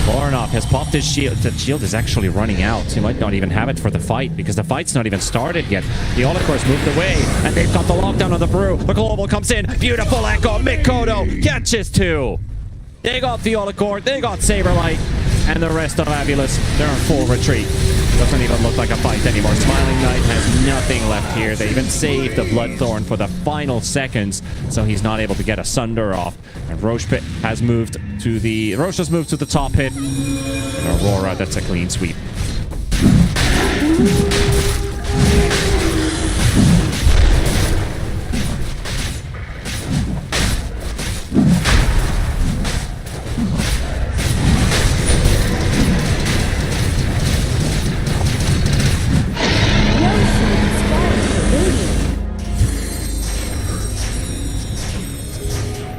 Lorinov has popped his shield. The shield is actually running out. He might not even have it for the fight, because the fight's not even started yet. The Olicor's moved away, and they've got the lockdown on the Brew. The Global comes in. Beautiful echo. Mikoto catches 2. They got the Olicor. They got Saberlight. And the rest of AVULUS, they're in full retreat. Doesn't even look like a fight anymore. Smiling Knight has nothing left here. They even saved the Bloodthorn for the final seconds, so he's not able to get a Sunder off. And Roche Pit has moved to the... Roche has moved to the top hit. And Aurora, that's a clean sweep.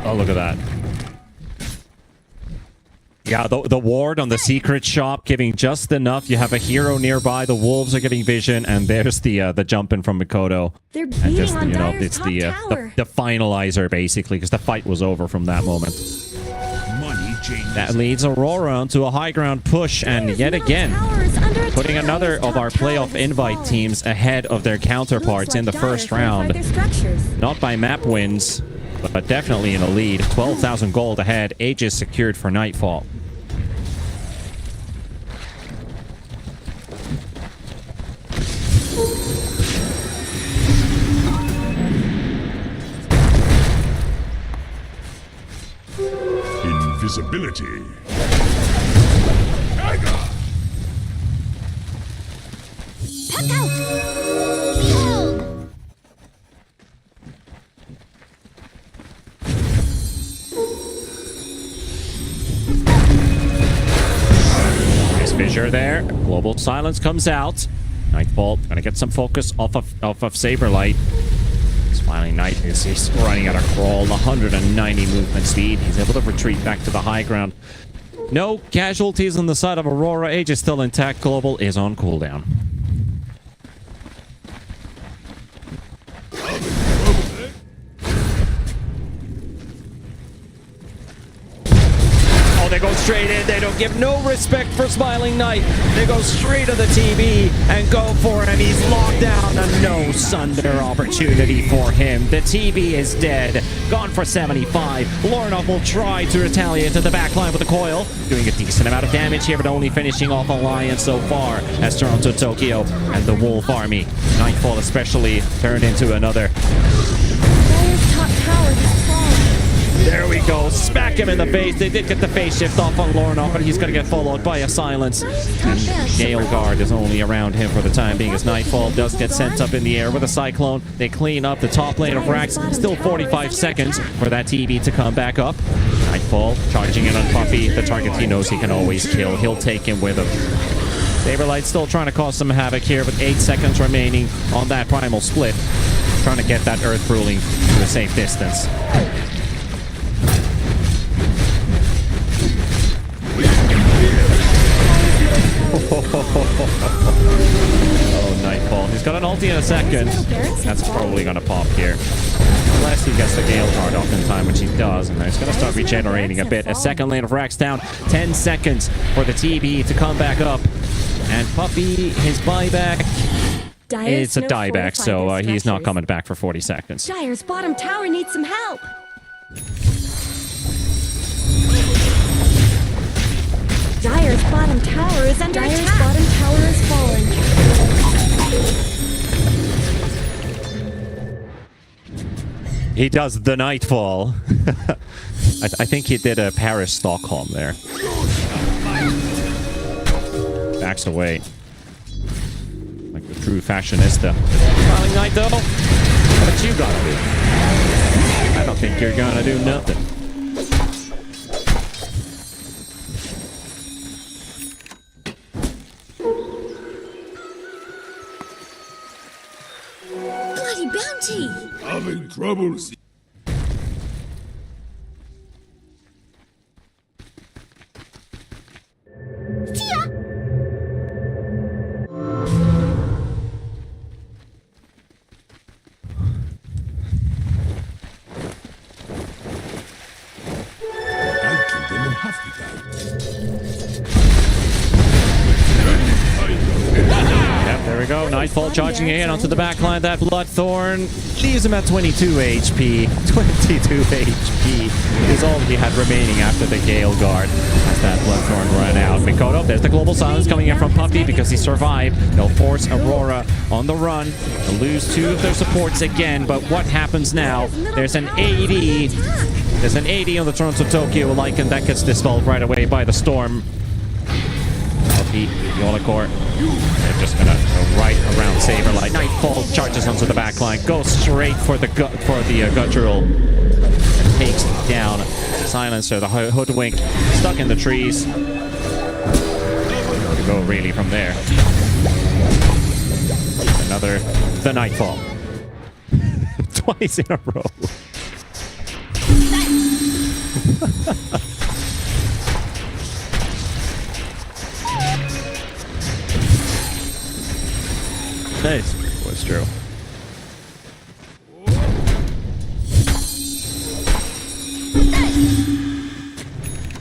Oh, look at that. Yeah, the ward on the secret shop giving just enough. You have a hero nearby. The wolves are getting vision, and there's the jump in from Mikoto. They're beating just, on Dire's it's top the tower. the finalizer basically, because the fight was over from that moment. Money changes. That leads Aurora onto a high ground push, and yet again putting another of our playoff invite teams ahead of their counterparts in the first round. Not by map wins, but definitely in a lead. 12,000 gold ahead. Aegis secured for Nightfall. Invisibility. Tiger. Puck out! Behold! Nice Fissure there. Global Silence comes out. Nightfall gonna get some focus off of Saberlight. Smiling Knight he's running at a crawl, 190 movement speed. He's able to retreat back to the high ground. No casualties on the side of Aurora. Age is still intact. Global is on cooldown. Oh, there goes straight in. They don't give no respect for Smiling Knight. They go straight to the TB and go for him. He's locked down. A no Sunder opportunity for him. The TB is dead. Gone for 75. Lornoff will try to retaliate to the backline with the coil. Doing a decent amount of damage here, but only finishing off Alliance so far as Toronto Tokyo and the Wolf Army. Nightfall especially turned into another. Dire's top tower has fallen. There we go. Smack him in the face. They did get the phase shift off on Lornoff, but he's going to get followed by a silence. And Gale Guard is only around him for the time being as Nightfall does get sent up in the air with a Cyclone. They clean up the top lane of Rax. Still 45 seconds for that TB to come back up. Nightfall charging in on Puppy. The target he knows he can always kill. He'll take him with him. Saberlight still trying to cause some havoc here with 8 seconds remaining on that primal split. Trying to get that Earth Ruling to a safe distance. Oh, Nightfall. He's got an ulti in a second. That's probably going to pop here. Unless he gets the Gale Guard off in time, which he does. And he's going to start regenerating a bit. A second lane of Rax down. 10 seconds for the TB to come back up. And Puppy, his buyback. It's a dieback, so he's not coming back for 40 seconds. Dire's bottom tower needs some help. Dire's bottom tower is under attack. Dire's bottom tower is falling. He does the Nightfall. I think he did a Paris-Stockholm there. Backs away. Like the true fashionista. Smiling Knight, though. What you gonna do? I don't think you're gonna do nothing. Bloody bounty! Having trouble. There we go. Nightfall charging in onto the backline. That Bloodthorn leaves him at 22 HP. 22 HP is all he had remaining after the Gale Guard. As that Bloodthorn run out. Mikoto, there's the global silence coming in from Puppy because he survived. They'll force Aurora on the run. They'll lose 2 of their supports again. But what happens now? There's an 80. There's an 80 on the Toronto Tokyo Lycan that gets dispelled right away by the Storm. Puppy, Yolakor. They're just gonna go right around Saberlight. Nightfall charges onto the backline, goes straight for the guttural, and takes down Silencer, the hoodwink, stuck in the trees. Where to go really from there? Another the Nightfall. Twice in a row. Nice. What's true?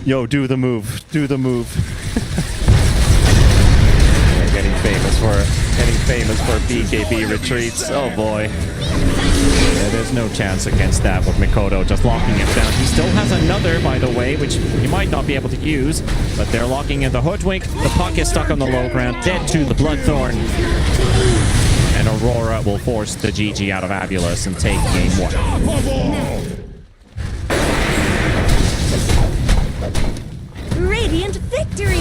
Yo, do the move. Do the move. We're getting famous for BKB retreats. Oh boy. Yeah, there's no chance against that with Mikoto just locking him down. He still has another, by the way, which he might not be able to use, but they're locking in the hoodwink. The puck is stuck on the low ground, dead to the Bloodthorn. And Aurora will force the GG out of AVULUS and take game 1. Radiant victory!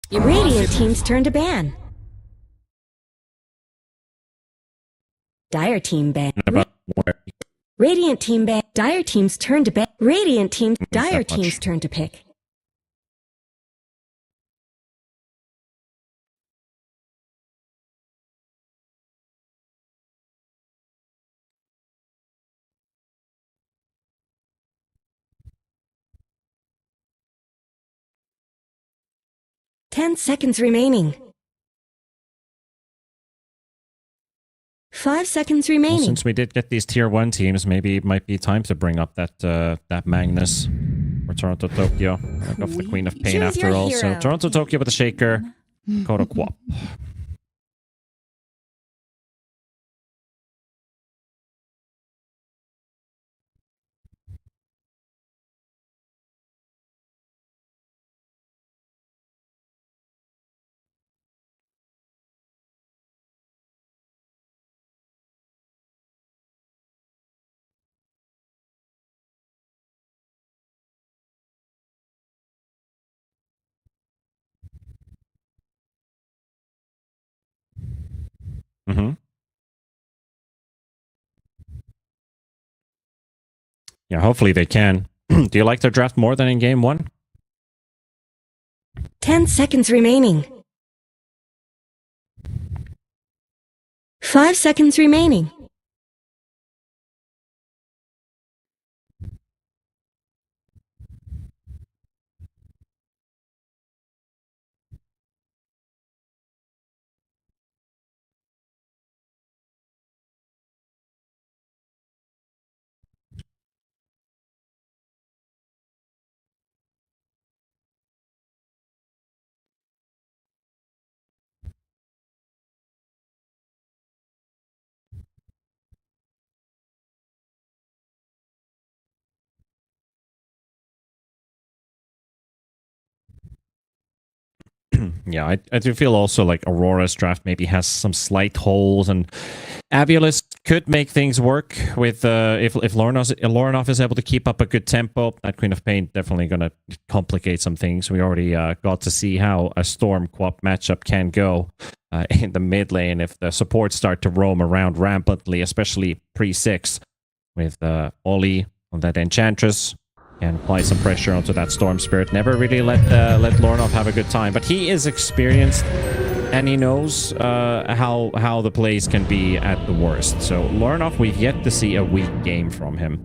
Radiant team's turn to ban. Dire team ban. Radiant team ban. Dire team's turn to ban. Radiant team. Dire team's turn to pick. 10 seconds remaining. 5 seconds Well, remaining. since we did get these tier 1 teams, maybe it might be time to bring up that Magnus for Toronto Tokyo. I'll go for the Queen of Pain Choose after your all. So hero. Toronto Tokyo with the Shaker, Kodo Kwop. Mm-hmm. Yeah, hopefully they can. Do you like their draft more than in game 1? 10 seconds remaining. 5 seconds remaining. Yeah, I do feel also like Aurora's draft maybe has some slight holes, and AVULUS could make things work with if Lorinov is able to keep up a good tempo. That Queen of Pain definitely going to complicate some things. We already got to see how a Storm Quap matchup can go in the mid lane if the supports start to roam around rampantly, especially pre-6 with Oli on that Enchantress. And apply some pressure onto that Storm Spirit. Never really let Lorinov have a good time, but he is experienced and he knows how the plays can be at the worst. So Lorinov, we've yet to see a weak game from him.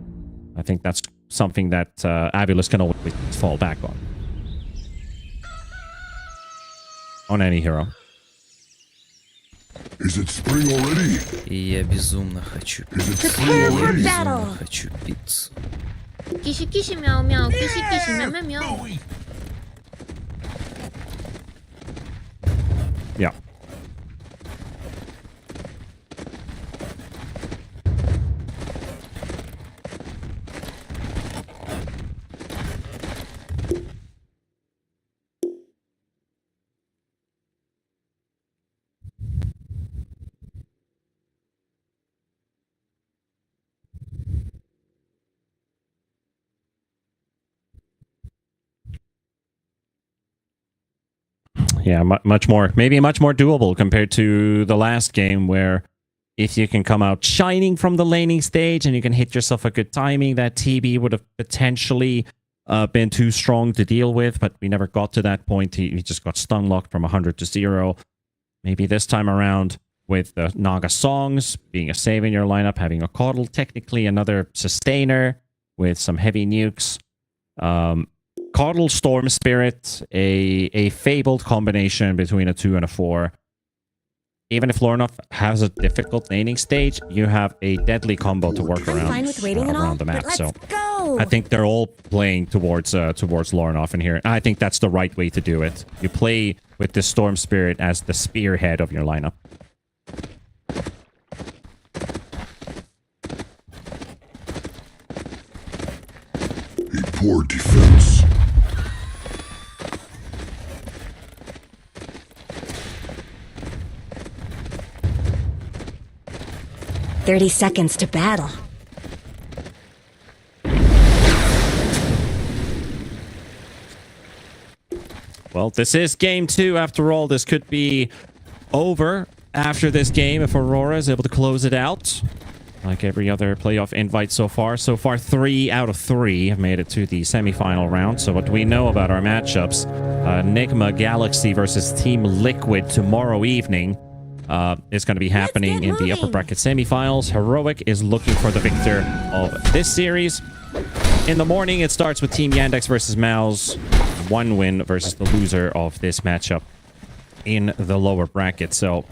I think that's something that AVULUS can always fall back on any hero. Is it spring already? И я безумно хочу Is it пиццу. spring already? Безумно хочу пиццу. Киши киши мяу мяу, киши киши мяу мяу мяу. Yeah. Yeah, much more, maybe much more doable compared to the last game where if you can come out shining from the laning stage and you can hit yourself a good timing, that TB would have potentially been too strong to deal with, but we never got to that point. He just got stun locked from 100 to 0. Maybe this time around with the Naga Songs being a save in your lineup, having a Coddle, technically another sustainer with some heavy nukes. Coddle, Storm Spirit, a fabled combination between a 2 and a 4. Even if Lorinov has a difficult laning stage, you have a deadly combo to work I'm around, fine with waiting and all, around the map. but let's So go. I think they're all playing towards Lorinov in here. And I think that's the right way to do it. You play with the Storm Spirit as the spearhead of your lineup. A poor defense. "30 seconds to battle." Well, this is game 2. After all, this could be over after this game if Aurora is able to close it out. Like every other playoff invite so far. So far, 3 out of 3 have made it to the semifinal round. So what do we know about our matchups? Enigma Galaxy versus Team Liquid tomorrow evening is going to be happening in the upper bracket semifinals. Heroic is looking for the victor of this series. In the morning, it starts with Team Yandex versus Mouse. one win versus the loser of this matchup in the lower bracket. So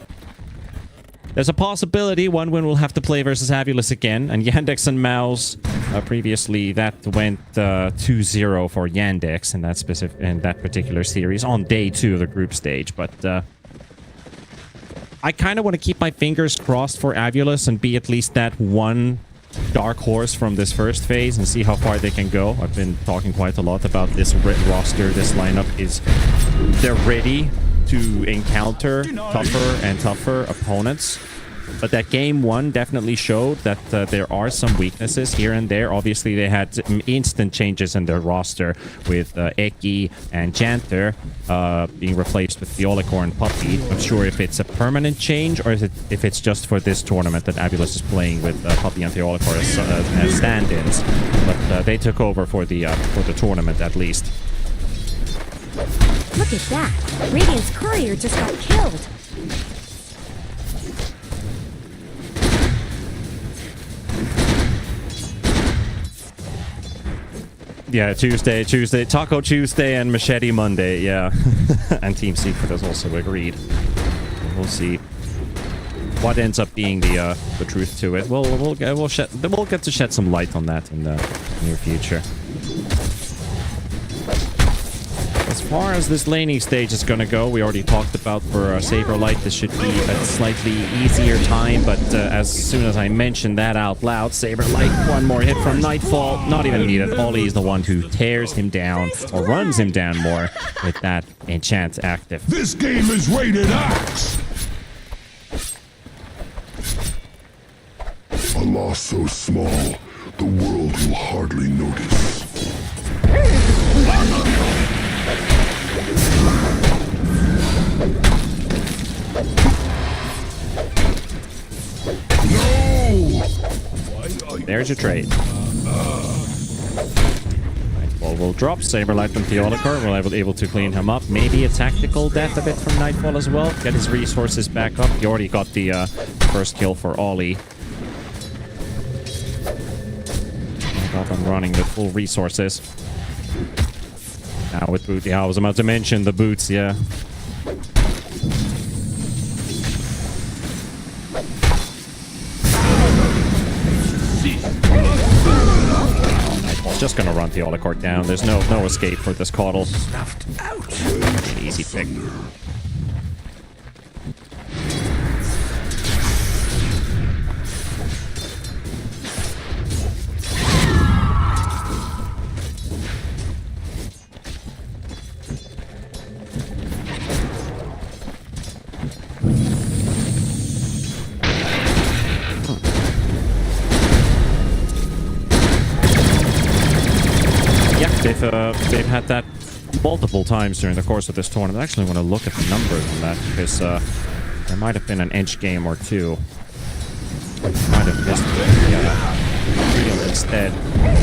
there's a possibility one win will have to play versus AVULUS again. And Yandex and Mouse, previously that went 2-0 for Yandex in that particular series on day 2 of the group stage. But I kind of want to keep my fingers crossed for AVULUS and be at least that one dark horse from this first phase and see how far they can go. I've been talking quite a lot about this roster. This lineup they're ready to encounter tougher and tougher opponents. But that game 1 definitely showed that there are some weaknesses here and there. Obviously, they had instant changes in their roster with Eki and Janter being replaced with Fiolicore and Puppy. I'm sure if it's a permanent change or if it's just for this tournament that AVULUS is playing with Puppy and Fiolicore as stand-ins. But they took over for the tournament at least. Look at that! Radiant's courier just got killed! Yeah, Tuesday, Taco Tuesday and Machete Monday, yeah. And Team Secret has also agreed. We'll see what ends up being the truth to it. We'll get to shed some light on that in the near future. As far as this laning stage is gonna go, we already talked about for Saberlight, this should be a slightly easier time, but as soon as I mentioned that out loud, Saberlight, one more hit from Nightfall, not even needed. Ollie is the one who tears him down, or runs him down more, with that enchant active. This game is rated X! A loss so small, the world will hardly notice. No! There's your trade. Nightfall will drop. Saberlight from Fiolicore. We'll be able to clean him up. Maybe a tactical death a bit from Nightfall as well. Get his resources back up. He already got the first kill for Ollie. Up and running with full resources. Now with boot, yeah, I was about to mention the boots, yeah. Just gonna run the Fiolicore down. There's no escape for this Caudle. An easy pick. They've had that multiple times during the course of this tournament. I actually want to look at the numbers on that because there might have been an edge game or two. Might have missed real instead.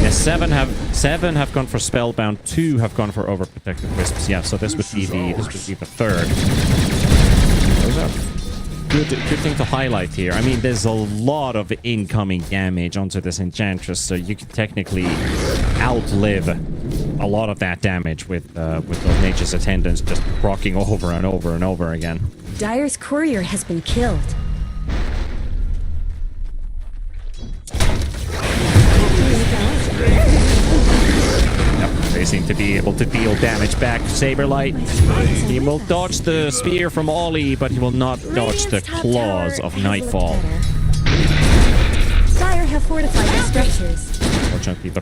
Yeah, seven have gone for Spellbound. 2 have gone for Overprotected Wisps. Yeah, so this would be the third. Those are good thing to highlight here. I mean, there's a lot of incoming damage onto this Enchantress, so you can technically outlive a lot of that damage with those Nature's Attendants just rocking over and over and over again. Dire's courier has been killed. Yep, they seem to be able to deal damage back. Saberlight, he will dodge the spear from Ollie, but he will not dodge the claws of Nightfall. Dire have fortified their structures. Unfortunately, the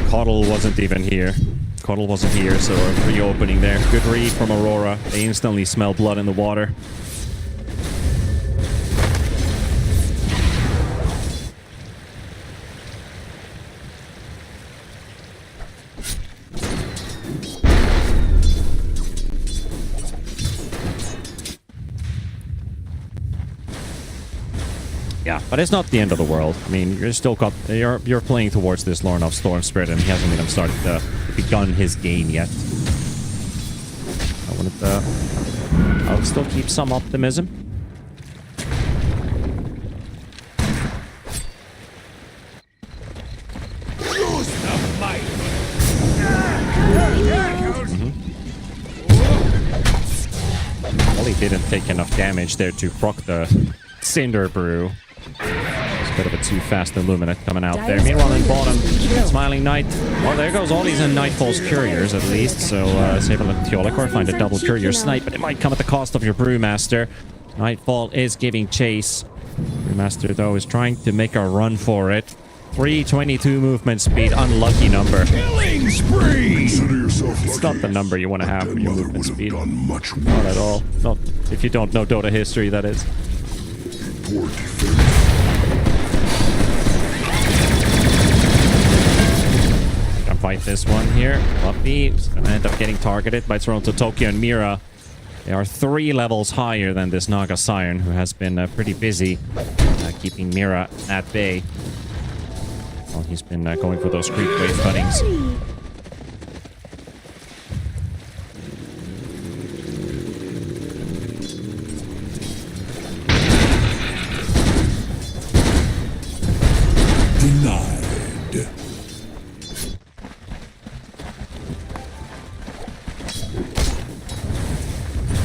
Caudle wasn't even here. Caudle wasn't here, so a free opening there. Good read from Aurora. They instantly smell blood in the water. Yeah, but it's not the end of the world. I mean, you're playing towards this Lorn of Storm Spirit, and he hasn't even begun his game yet. I'll still keep some optimism. didn't take enough damage there to proc the Cinder Brew. It's a bit of a too fast Illuminate coming out there. Meanwhile, in bottom, Smiling Knight. Well, there goes all these and Nightfall's Couriers, at least. So, Saber and Theolicor find a double Courier snipe, but it might come at the cost of your Brewmaster. Nightfall is giving chase. Brewmaster, though, is trying to make a run for it. 322 movement speed, unlucky number. Killing spree! It's not the number you want to have for your movement speed. Not at all. Not if you don't know Dota history, that is. Gonna fight this one here. Fluffy is gonna end up getting targeted by Toronto Tokyo and Mira. They are 3 levels higher than this Naga Siren, who has been pretty busy keeping Mira at bay. Well, he's been going for those creep wave cuttings. Denied.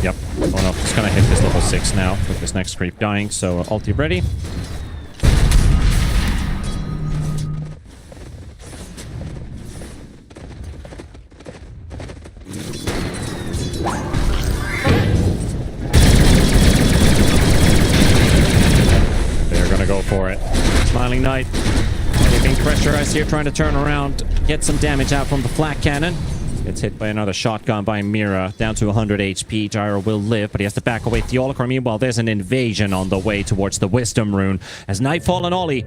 Yep. Oh no, he's gonna hit this level 6 now with this next creep dying, so ulti ready. Go for it. Smiling Knight being pressurized here, trying to turn around, get some damage out from the flak cannon. Gets hit by another shotgun by Mira, down to 100 HP. Gyro will live, but he has to back away. Theolicor, meanwhile, there's an invasion on the way towards the Wisdom Rune. As Nightfall and Ollie,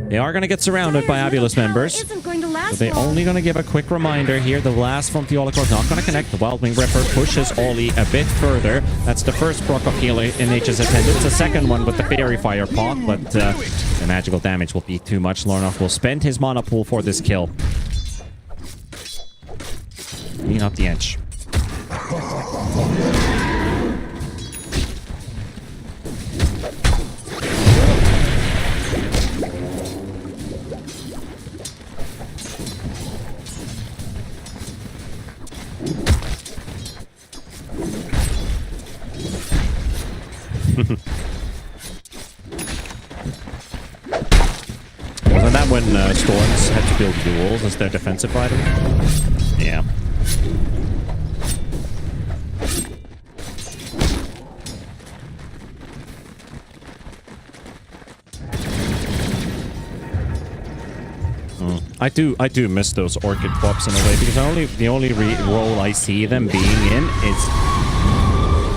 they are going to get surrounded by AVULUS members. So they're only going to give a quick reminder here. The last from Theolicor is not going to connect. The Wildwing Ripper pushes Ollie a bit further. That's the first proc of heal in H's attendance. The second one with the Fairy Fire proc, but the magical damage will be too much. Lornoff will spend his mana pool for this kill. Clean up the inch. Wasn't that when Storms had to build duels as their defensive item? Yeah. I do miss those Orchid Pops in a way, because the only role I see them being in is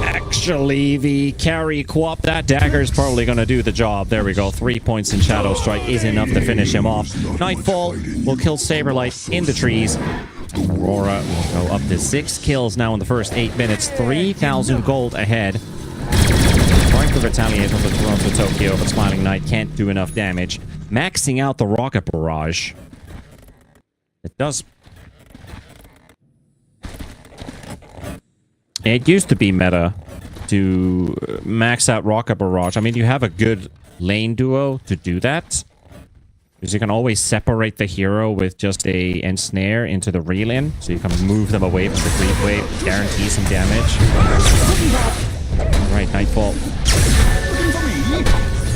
actually the carry co-op. That dagger is probably going to do the job. There we go. 3 points in Shadow Strike is enough to finish him off. Nightfall will kill Saberlight in the trees. Aurora will go up to 6 kills now in the first 8 minutes. 3,000 gold ahead. Trying to retaliate on the Toronto Tokyo, but Smiling Knight can't do enough damage. Maxing out the Rocket Barrage. It does. It used to be meta to max out Rocket Barrage. I mean, you have a good lane duo to do that, because you can always separate the hero with just a ensnare into the reel-in, so you can move them away from the creep wave, guarantee some damage. Alright, Nightfall.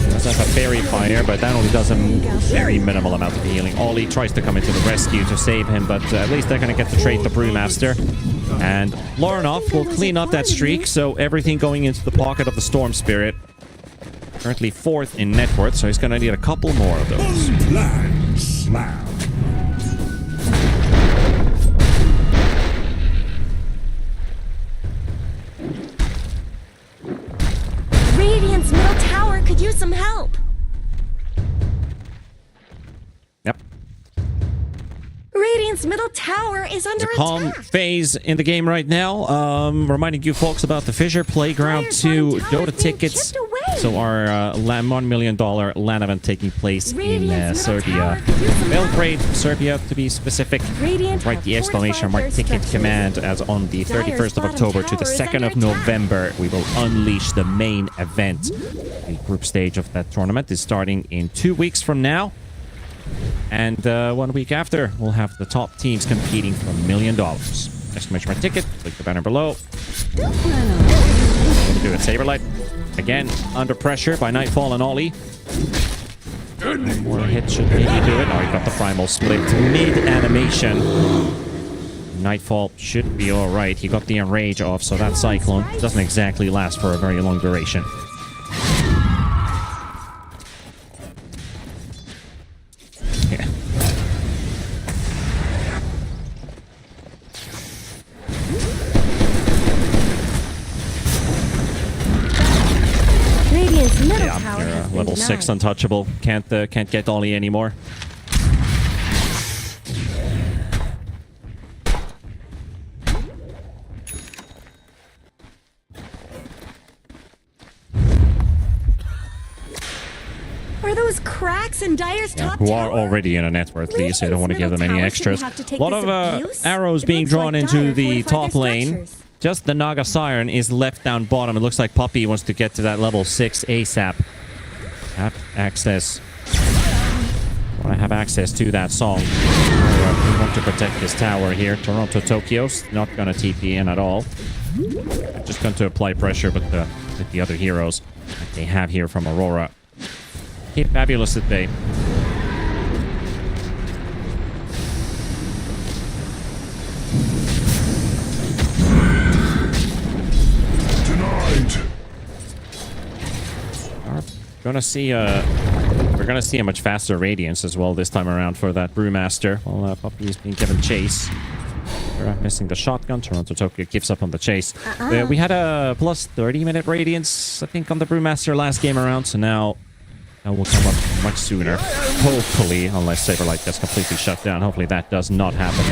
He does have a Fairy Fire, but that only does a very minimal amount of healing. Ollie tries to come into the rescue to save him, but at least they're going to get to trade the Brewmaster. And Lornoff will clean up that streak, so everything going into the pocket of the Storm Spirit. Currently 4th in net worth, so he's going to need a couple more of those. Plan slam. Radiant's middle tower could use some help. Yep. Radiant's middle tower is under Calm attack. phase in the game right now. Reminding you folks about the Fissure Playground 2 Dota tickets. So our $1 million LAN event taking place in Serbia. Belgrade, Serbia to be specific. Write the exclamation mark ticket command, as on the 31st of October to the 2nd of November we will unleash the main event. The group stage of that tournament is starting in 2 weeks from now. And 1 week after, we'll have the top teams competing for $1 million. Exclamation mark ticket, click the banner below. Able to do it. Saberlight again under pressure by Nightfall and Ollie. More hit should maybe do it. Oh, he got the primal split mid-animation. Nightfall should be alright. He got the enrage off, so that cyclone doesn't exactly last for a very long duration. Yeah. Radiant's middle Yeah, tower you're has been level 6 denied. untouchable. Can't get Ollie anymore. Are those cracks in Dire's top Who are tower? already in a net worth lead, so you don't want to give them any Middle tower extras. shouldn't have to A take lot this of abuse. arrows It being looks drawn like into Dire the fortified top their lane. structures. Just the Naga Siren is left down bottom. It looks like Puppy wants to get to that level 6 ASAP. Have access. Want to have access to that song. We want to protect this tower here. Toronto Tokyo's not going to TP in at all. Just going to apply pressure with the other heroes that they have here from Aurora. Keep Fabulous at bay. Denied. We're gonna see a much faster Radiance as well this time around for that Brewmaster. Well, Puppy is being given chase. We're missing the shotgun. Toronto Tokyo gives up on the chase. We had a plus 30-minute Radiance, I think, on the Brewmaster last game around, so now that will come up much sooner. Hopefully, unless Saberlight gets completely shut down. Hopefully that does not happen.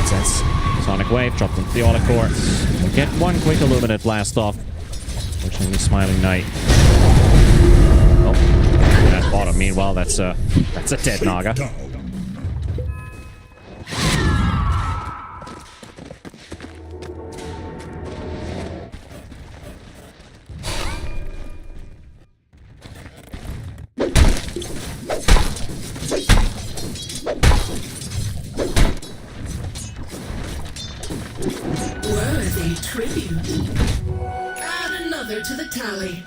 That's Sonic Wave, dropped into the Aura Core. We'll get one quick Illuminate blast off. Fortunately, Smiling Knight. Oh, that bottom. Meanwhile, that's a dead Naga. Worthy tribute. Add another to the tally.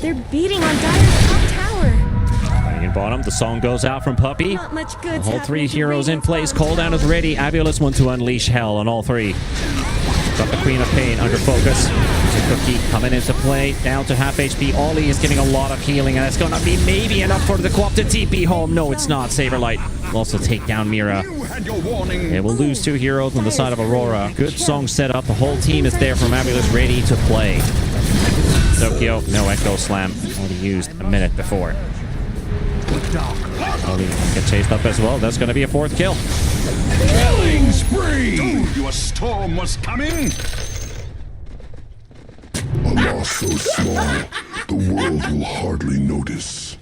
They're beating on Dire's top tower. In bottom, the song goes out from Puppy. Not much good. All three heroes in place. Cooldown is ready. AVULUS want to unleash hell on all three. Got the Queen of Pain under focus. Cookie coming into play. Down to half HP. Ollie is getting a lot of healing, and it's going to be maybe enough for the co-op to TP home. No, it's not. Saberlight will also take down Mira. They will lose two heroes on the side of Aurora. Good song set up. The whole team is there from AVULUS ready to play. Tokyo, no Echo Slam. Already used a minute before. Ollie will get chased up as well. That's going to be a fourth kill. Killing spree! Told you a storm was coming! A loss so small, the world will hardly notice.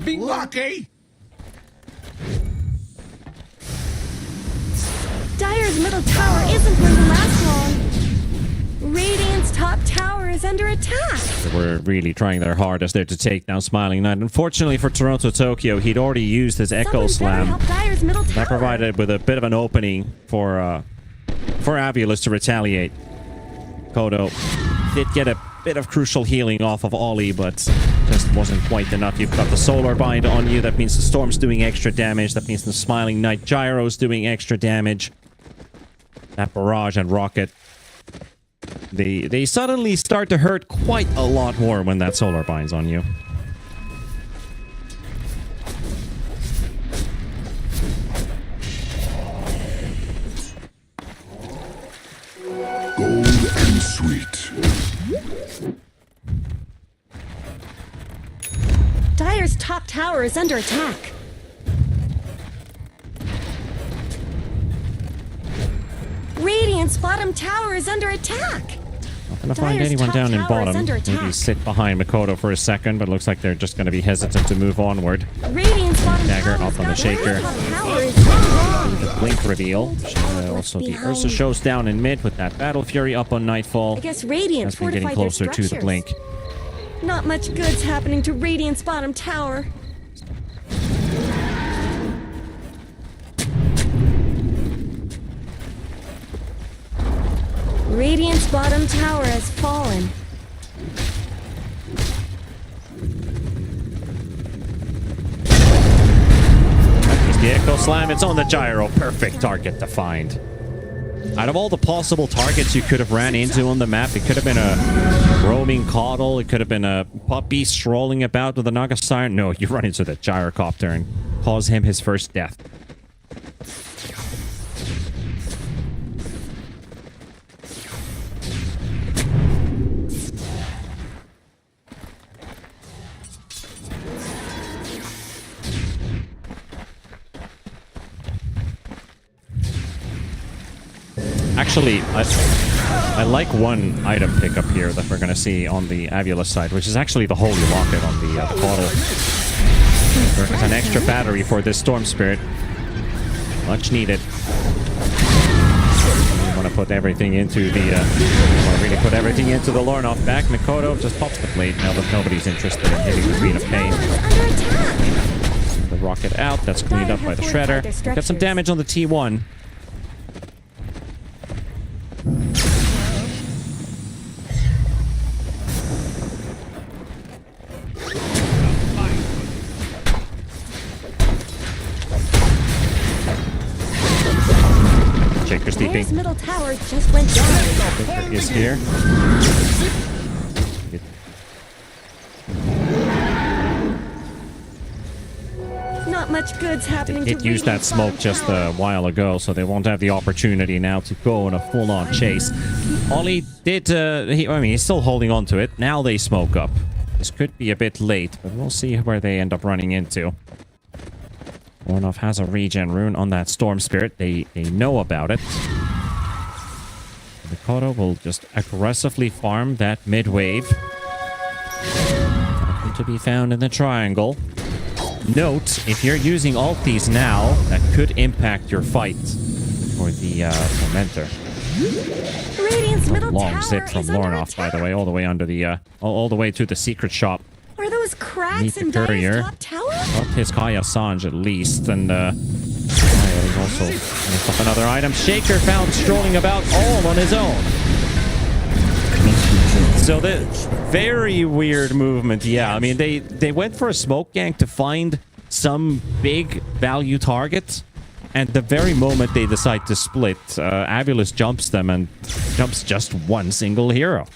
Be lucky! Dire's middle tower isn't going to last long. Radiant's top tower is under attack. They were really trying their hardest there to take down Smiling Knight. Unfortunately for Toronto Tokyo, he'd already used his Echo Someone better Slam. help Dire's middle tower. That provided with a bit of an opening for AVULUS to retaliate. Kodo did get a bit of crucial healing off of Ollie, but just wasn't quite enough. You've got the Solar Bind on you. That means the Storm's doing extra damage. That means the Smiling Knight Gyro's doing extra damage. That Barrage and Rocket, they suddenly start to hurt quite a lot more when that Solar Bind's on you. Gold and sweet. Dire's top tower is under attack. Radiant's bottom tower is under attack. Not gonna find Dire's anyone top down in tower is bottom. under Maybe attack. sit behind Makoto for a second, but it looks like they're just going to be hesitant to move onward. Radiant's bottom Dagger tower up on the is shaker. top tower is down. The Blink reveal. Also, the behind. Ursa shows down in mid with that Battle Fury up on Nightfall. I guess Radiant Has been getting fortified their closer to the structures. Blink. Not much good's happening to Radiant's bottom tower. Radiant's bottom tower has fallen. There's the Echo Slam. It's on the gyro. Perfect target to find. Out of all the possible targets you could have ran into on the map, it could have been a roaming Caudal. It could have been a puppy strolling about with a Naga Siren. No, you run into the gyrocopter and cause him his first death. Actually, I like one item pickup here that we're going to see on the AVULUS side, which is actually the Holy Locket on the Caudal. There's an extra battery for this Storm Spirit. Much needed. We want to put everything into the... want to really put everything into the Lornoff back. Mikoto just pops the blade now that nobody's interested in hitting the Queen of Pain. The rocket out. That's cleaned up by the Shredder. Got some damage on the T1. Shaker's Dire's middle tower just went down. Is here. Not much good's happening It to used that Radiant's smoke bottom just tower. a while ago, so they won't have the opportunity now to go on a full-on chase. All he did, he's still holding on to it. Now they smoke up. This could be a bit late, but we'll see where they end up running into. Ornoff has a regen rune on that Storm Spirit. They know about it. Mikoto will just aggressively farm that mid-wave. Nothing to be found in the triangle. Note, if you're using ultis now, that could impact your fight for the Tormentor. Radiant's middle Long tower zip from is under Lornoff, by attack. the way, all the way under the all the way to the secret shop. Are those cracks Meet the in Dire's courier. top tower? Got his Kaya Sanj at least, and he's also missed up another item. Shaker found strolling about all on his own. So the very weird movement, yeah. I mean, they went for a smoke gank to find some big value target, and the very moment they decide to split, AVULUS jumps them and jumps just one single hero.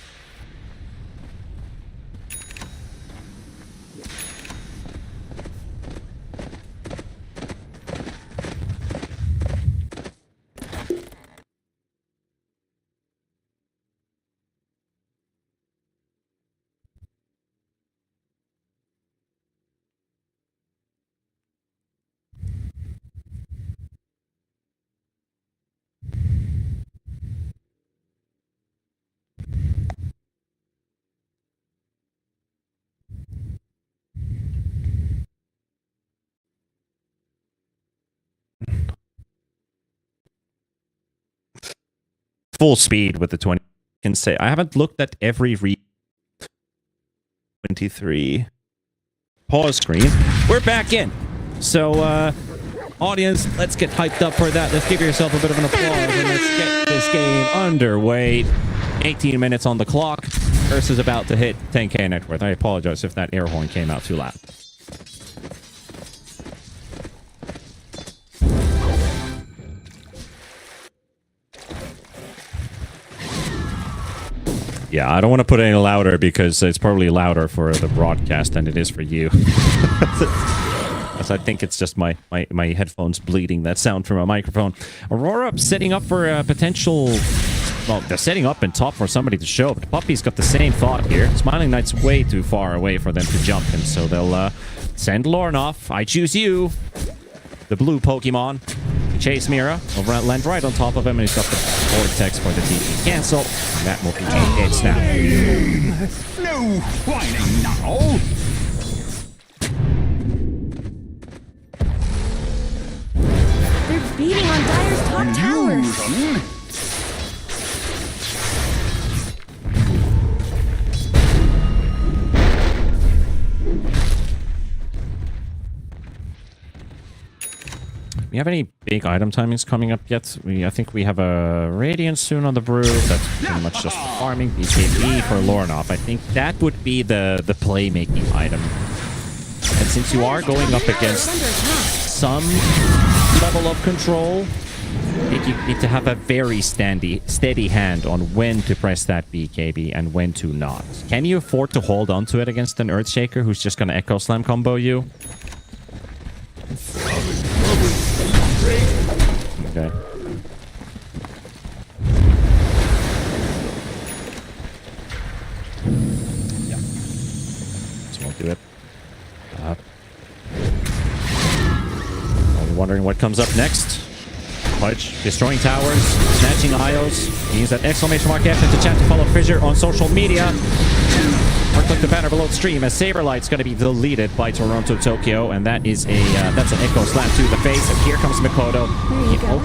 Full speed with the 20. Can say I haven't looked at every 23 pause screen. We're back in. So audience, let's get hyped up for that. Let's give yourself a bit of an applause and let's get this game underway. 18 minutes on the clock. Ursa's about to hit 10k net worth. I apologize if that air horn came out too loud. Yeah, I don't want to put it any louder because it's probably louder for the broadcast than it is for you. I think it's just my headphones bleeding that sound from a microphone. Aurora setting up for a potential... Well, they're setting up in top for somebody to show, but Puppy's got the same thought here. Smiling Knight's way too far away for them to jump him, so they'll send Lornoff. I choose you, the blue Pokemon. Chase Mira will land right on top of him, and he's got the Vortex for the TP cancel. And that will be a dead snap. No whining now. They're beating on Dire's top tower. we have any big item timings coming up yet? I think we have a Radiance soon on the Brew. That's pretty much just farming BKB for Lornoff. I think that would be the playmaking item. And since you are going up against some level of control, I think you need to have a very steady hand on when to press that BKB and when to not. Can you afford to hold on to it against an Earthshaker who's just going to Echo Slam combo you? Okay. Yeah. This won't do it. Only wondering what comes up next. Fudge, destroying towers, snatching IOs. Use that exclamation mark after the chat to follow Fissure on social media. Or click the banner below the stream as Saberlight's going to be deleted by Toronto Tokyo, and that is that's an Echo Slam to the face. And here comes Mikoto.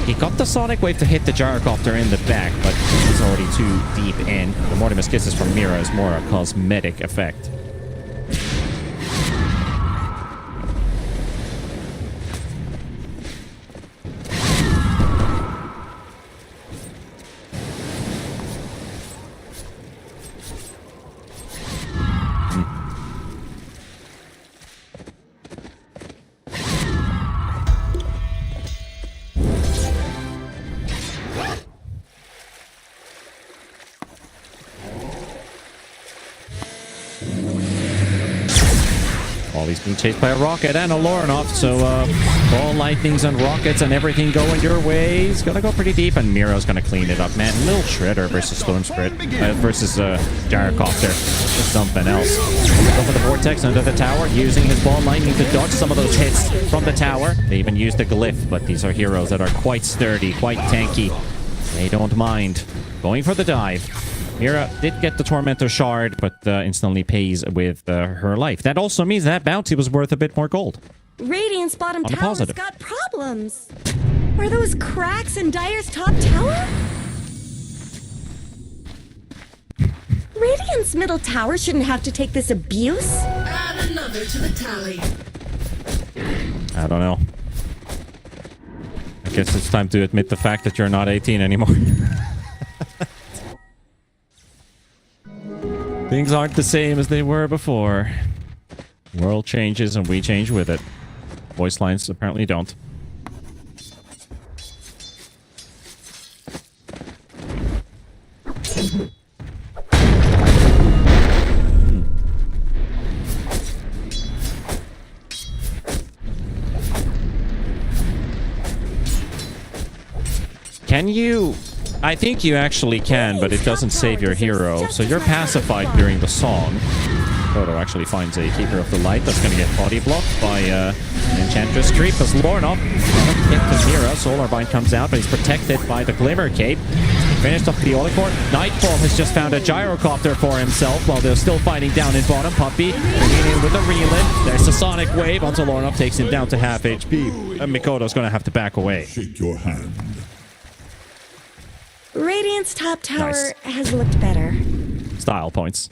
He got the Sonic Wave to hit the Gyrocopter in the back, but he's already too deep in. The Mortimer's Kisses from Mira is more a cosmetic effect. He's being chased by a rocket and a Lornoff, so ball lightnings and rockets and everything going your way. He's gonna go pretty deep, and Miro's gonna clean it up, man. Little Shredder versus Storm Spirit versus Gyrocopter. Just something else. Go for the Vortex under the tower, using his ball lightning to dodge some of those hits from the tower. They even use the Glyph, but these are heroes that are quite sturdy, quite tanky. They don't mind. Going for the dive. Mira did get the Tormentor Shard, but instantly pays with her life. That also means that bounty was worth a bit more gold. Radiant's bottom tower's got problems. Are those cracks in Dire's top tower? Radiant's middle tower shouldn't have to take this abuse. Add another to the tally. I don't know. I guess it's time to admit the fact that you're not 18 anymore. Things aren't the same as they were before. World changes and we change with it. Voice lines apparently don't. Can you... I think you actually can, but it doesn't save your hero, so you're pacified during the song. Toto actually finds a Keeper of the Light that's going to get body blocked by an Enchantress creep, as Lornoff hit the Mira. Solar Bind comes out, but he's protected by the Glimmer Cape. Finished off the Olicorn. Nightfall has just found a Gyrocopter for himself while they're still fighting down in bottom. Puppy bringing in with a Relin. There's the Sonic Wave until Lornoff takes him down to half HP. And Mikoto's going to have to back away. Shake your hand. Radiant's top tower has looked better. Style points.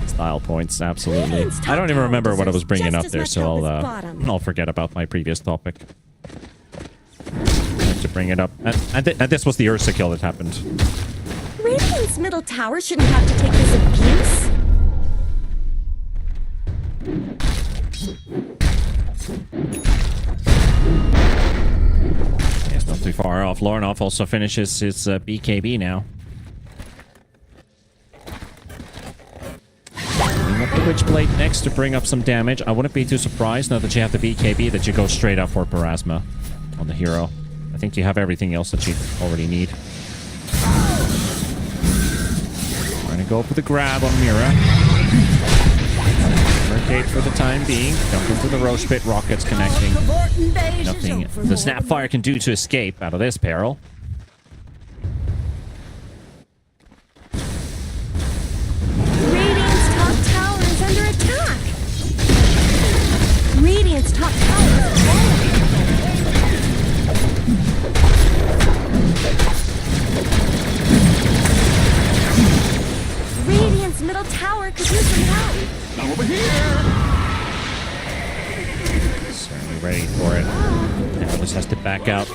Style points, absolutely. I don't even remember what I was bringing up there, so I'll forget about my previous topic. I have to bring it up. And this was the Ursa kill that happened. Radiant's middle tower shouldn't have to take this abuse. It's not too far off. Lornoff also finishes his BKB now. Bring up the Witchblade next to bring up some damage. I wouldn't be too surprised now that you have the BKB that you go straight up for Parasma on the hero. I think you have everything else that you already need. Trying to go for the grab on Mira. Mercade for the time being. Jump into the Roche Pit. Rockets connecting. Nothing the Snapfire can do to escape out of this peril. Radiant's top tower is under attack. Radiant's top tower is falling. Radiant's middle tower could use some help. Now over here! Certainly getting ready for it. AVULUS has to back out.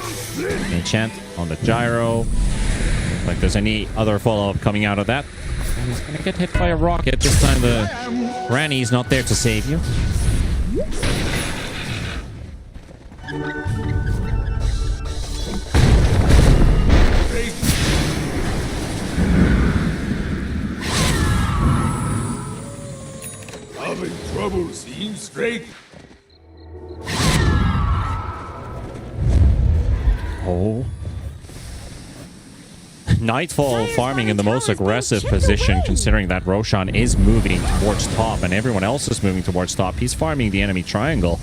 Enchant on the gyro. Like there's any other follow-up coming out of that. And he's gonna get hit by a rocket. This time the Granny's not there to save you. Having trouble seeing straight. Oh. Nightfall farming in the most aggressive position, considering that Roshan is moving towards top and everyone else is moving towards top. He's farming the enemy triangle.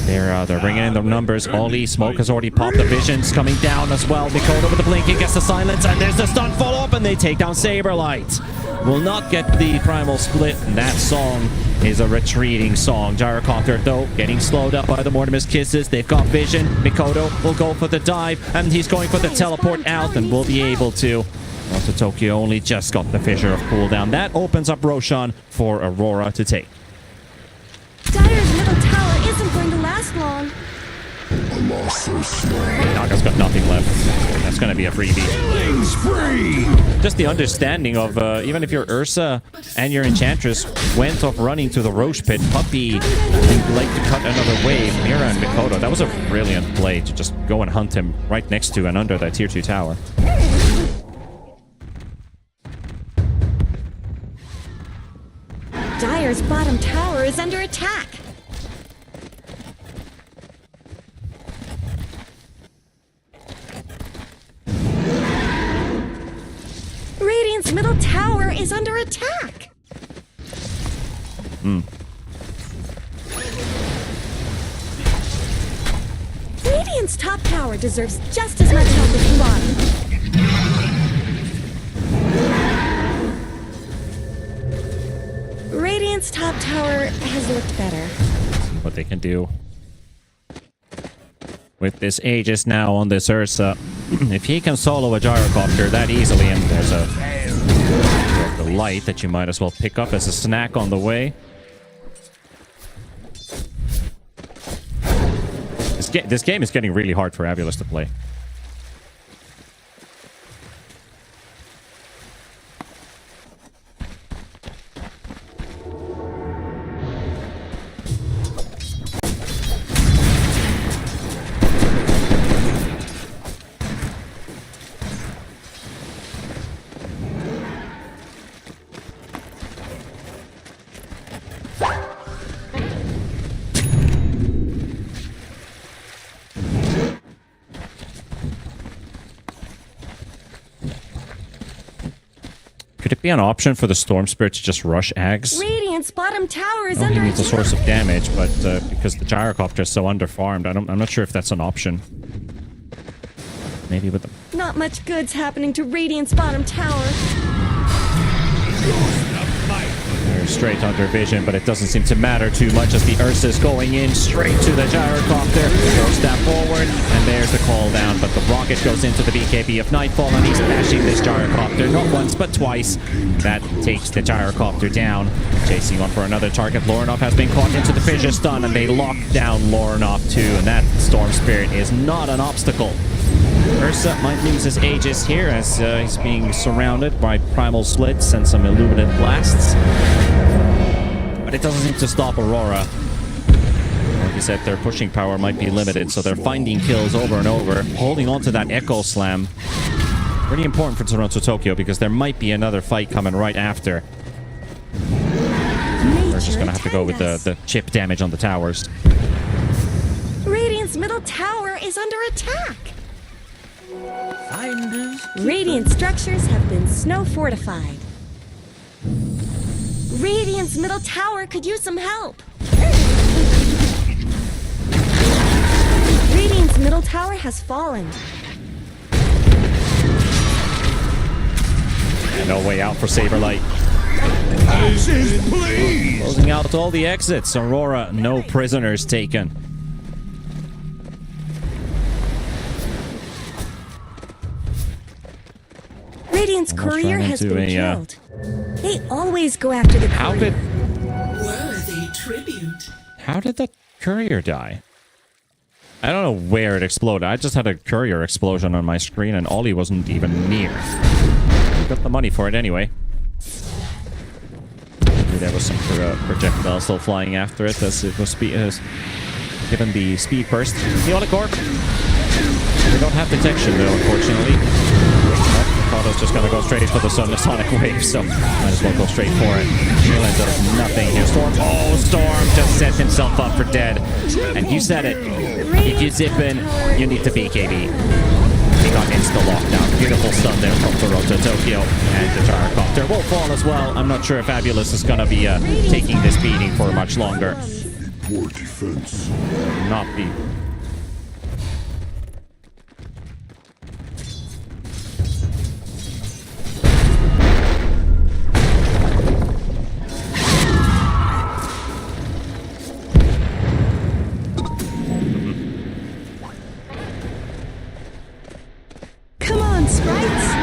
They're bringing in the numbers. Ollie, Smoke has already popped. The vision's coming down as well. Mikoto with the blinking gets the silence, and there's the stun follow-up, and they take down Saberlight. Will not get the primal split, and that song is a retreating song. Gyrocopter, though, getting slowed up by the Mortimer's kisses. They've got vision. Mikoto will go for the dive, and he's going for the teleport out, and will be able to. Toronto Tokyo only just got the Fissure of cooldown. That opens up Roshan for Aurora to take. Dire's middle tower isn't going to last long. Naga's got nothing left. That's going to be a freebie. Just the understanding of, even if your Ursa and your Enchantress went off running to the Roche Pit, Puppy would like to cut another wave. Mira and Mikoto, that was a brilliant play to just go and hunt him right next to and under that tier 2 tower. Dire's bottom tower is under attack. Radiant's middle tower is under attack. Radiant's top tower deserves just as much help as the bottom. Radiant's top tower has looked better. What they can do with this Aegis now on this Ursa. If he can solo a Gyrocopter that easily, and there's the light that you might as well pick up as a snack on the way. This game is getting really hard for AVULUS to play. Could it be an option for the Storm Spirit to just rush Ags? Radiant's bottom tower is He under needs a attack. source of damage, but because the Gyrocopter is so underfarmed, I'm not sure if that's an option. Maybe with the... Not much good's happening to Radiant's bottom tower. They're straight under vision, but it doesn't seem to matter too much as the Ursa is going in straight to the Gyrocopter. Throws that forward, and there's the call down, but the rocket goes into the BKB of Nightfall, and he's bashing this Gyrocopter not once, but twice. That takes the Gyrocopter down. Chasing on for another target. Lorinov has been caught into the fissure stun, and they lock down Lorinov too, and that Storm Spirit is not an obstacle. Ursa might lose his Aegis here as he's being surrounded by Primal Slits and some Illuminate Blasts. But it doesn't seem to stop Aurora. Like you said, their pushing power might be limited, so they're finding kills over and over, holding on to that Echo Slam. Pretty important for Toronto Tokyo because there might be another fight coming right after. We're just going to have to go with the chip damage on the towers. Radiant's middle tower is under attack. Radiant structures have been snow fortified. Radiant's middle tower could use some help. Radiant's middle tower has fallen. And no way out for Saberlight. Exit, please! Closing out all the exits. Aurora, no prisoners taken. Radiant's Almost courier ran has into been a, killed. They always go after the How courier. did Worthy tribute. the courier die? I don't know where it exploded. I just had a courier explosion on my screen and Ollie wasn't even near. I got the money for it anyway. Maybe there was some projectile still flying after it as it was given the speed burst. The Olicorp. We don't have detection though, unfortunately. Mikado's just gonna go straight for the Sonic Wave, so might as well go straight for it. Sheila does nothing here. Storm. Oh, Storm just set himself up for dead. And you said it. If you zip in, you need to BKB. He got insta-lockdown. Beautiful stun there from Toronto, Tokyo. And the Gyrocopter will fall as well. I'm not sure if AVULUS is gonna be taking this beating for much longer. Poor defense. Not be. Come on, sprites!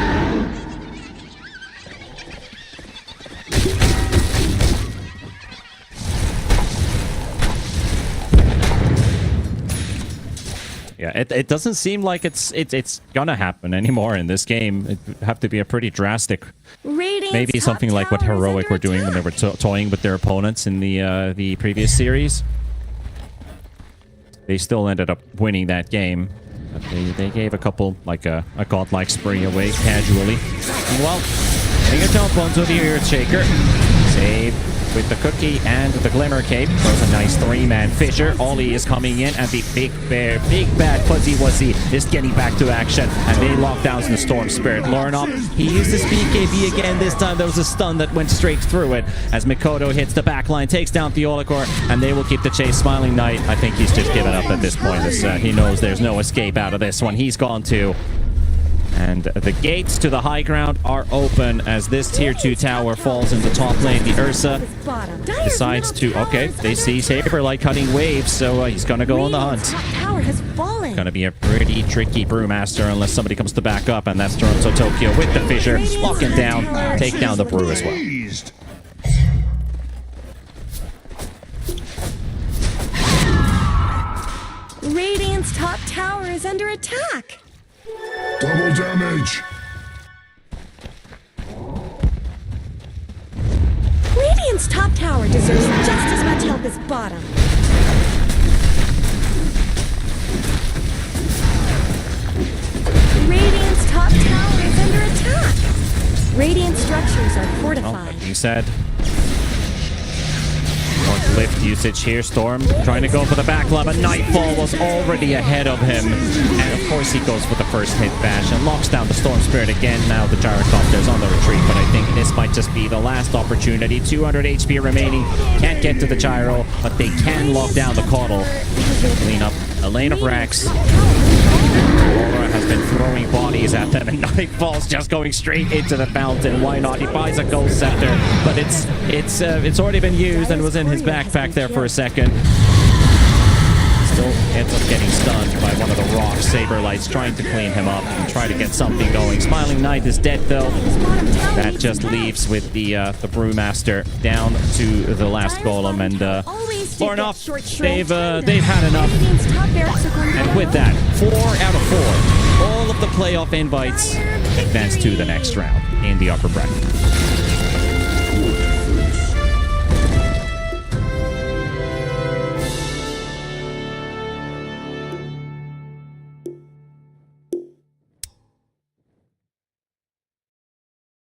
Yeah, it doesn't seem like it's gonna happen anymore in this game. It would have to be a pretty drastic, maybe something like what Heroic were doing when they were toying with their opponents in the previous series. They still ended up winning that game, but they gave a couple like a godlike spree away casually. And well, getting a jump onto the Earthshaker, save with the cookie and the Glimmer Cape. Throws a nice 3-man Fissure. Ollie is coming in, and the big bad Fuzzy Wuzzy is getting back to action, and they lock down the Storm Spirit. Lorna, he used his BKB again. This time there was a stun that went straight through it as Mikado hits the backline, takes down the Theolicor, and they will keep the chase. Smiling Knight, I think he's just given up at this point. He knows there's no escape out of this one. He's gone too. And the gates to the high ground are open as this tier 2 tower falls in the top lane. The Ursa decides to... Okay, they see Saberlight cutting waves, so he's gonna go on the hunt. Tower has fallen. Gonna be a pretty tricky Brewmaster unless somebody comes to back up, and that's Toronto Tokyo with the Fissure. Lock him down, take down the Brew as well. Radiant's top tower is under attack. Double damage. Radiant's top tower deserves just as much help as bottom. Radiant's top tower is under attack. Radiant structures are Well, fortified. that being said, more lift usage here. Storm trying to go for the backline, but Nightfall was already ahead of him. And of course he goes for the first hit bash and locks down the Storm Spirit again. Now the Gyrocopter's on the retreat, but I think this might just be the last opportunity. 200 HP remaining. Can't get to the Gyro, but they can lock down the Caudal. Clean up a lane of racks. Aurora has been throwing bodies at them, and Nightfall's just going straight into the fountain. Why not? He buys a Ghost Scepter, but it's already been used and was in his backpack there for a second. Still ends up getting stunned by one of the rocks. Saberlight's trying to clean him up and try to get something going. Smiling Knight is dead though. That just leaves with the Brewmaster down to the last golem, and Lorna, they've had enough. And with that, 4 out of 4, all of the playoff invites advance to the next round in the upper bracket.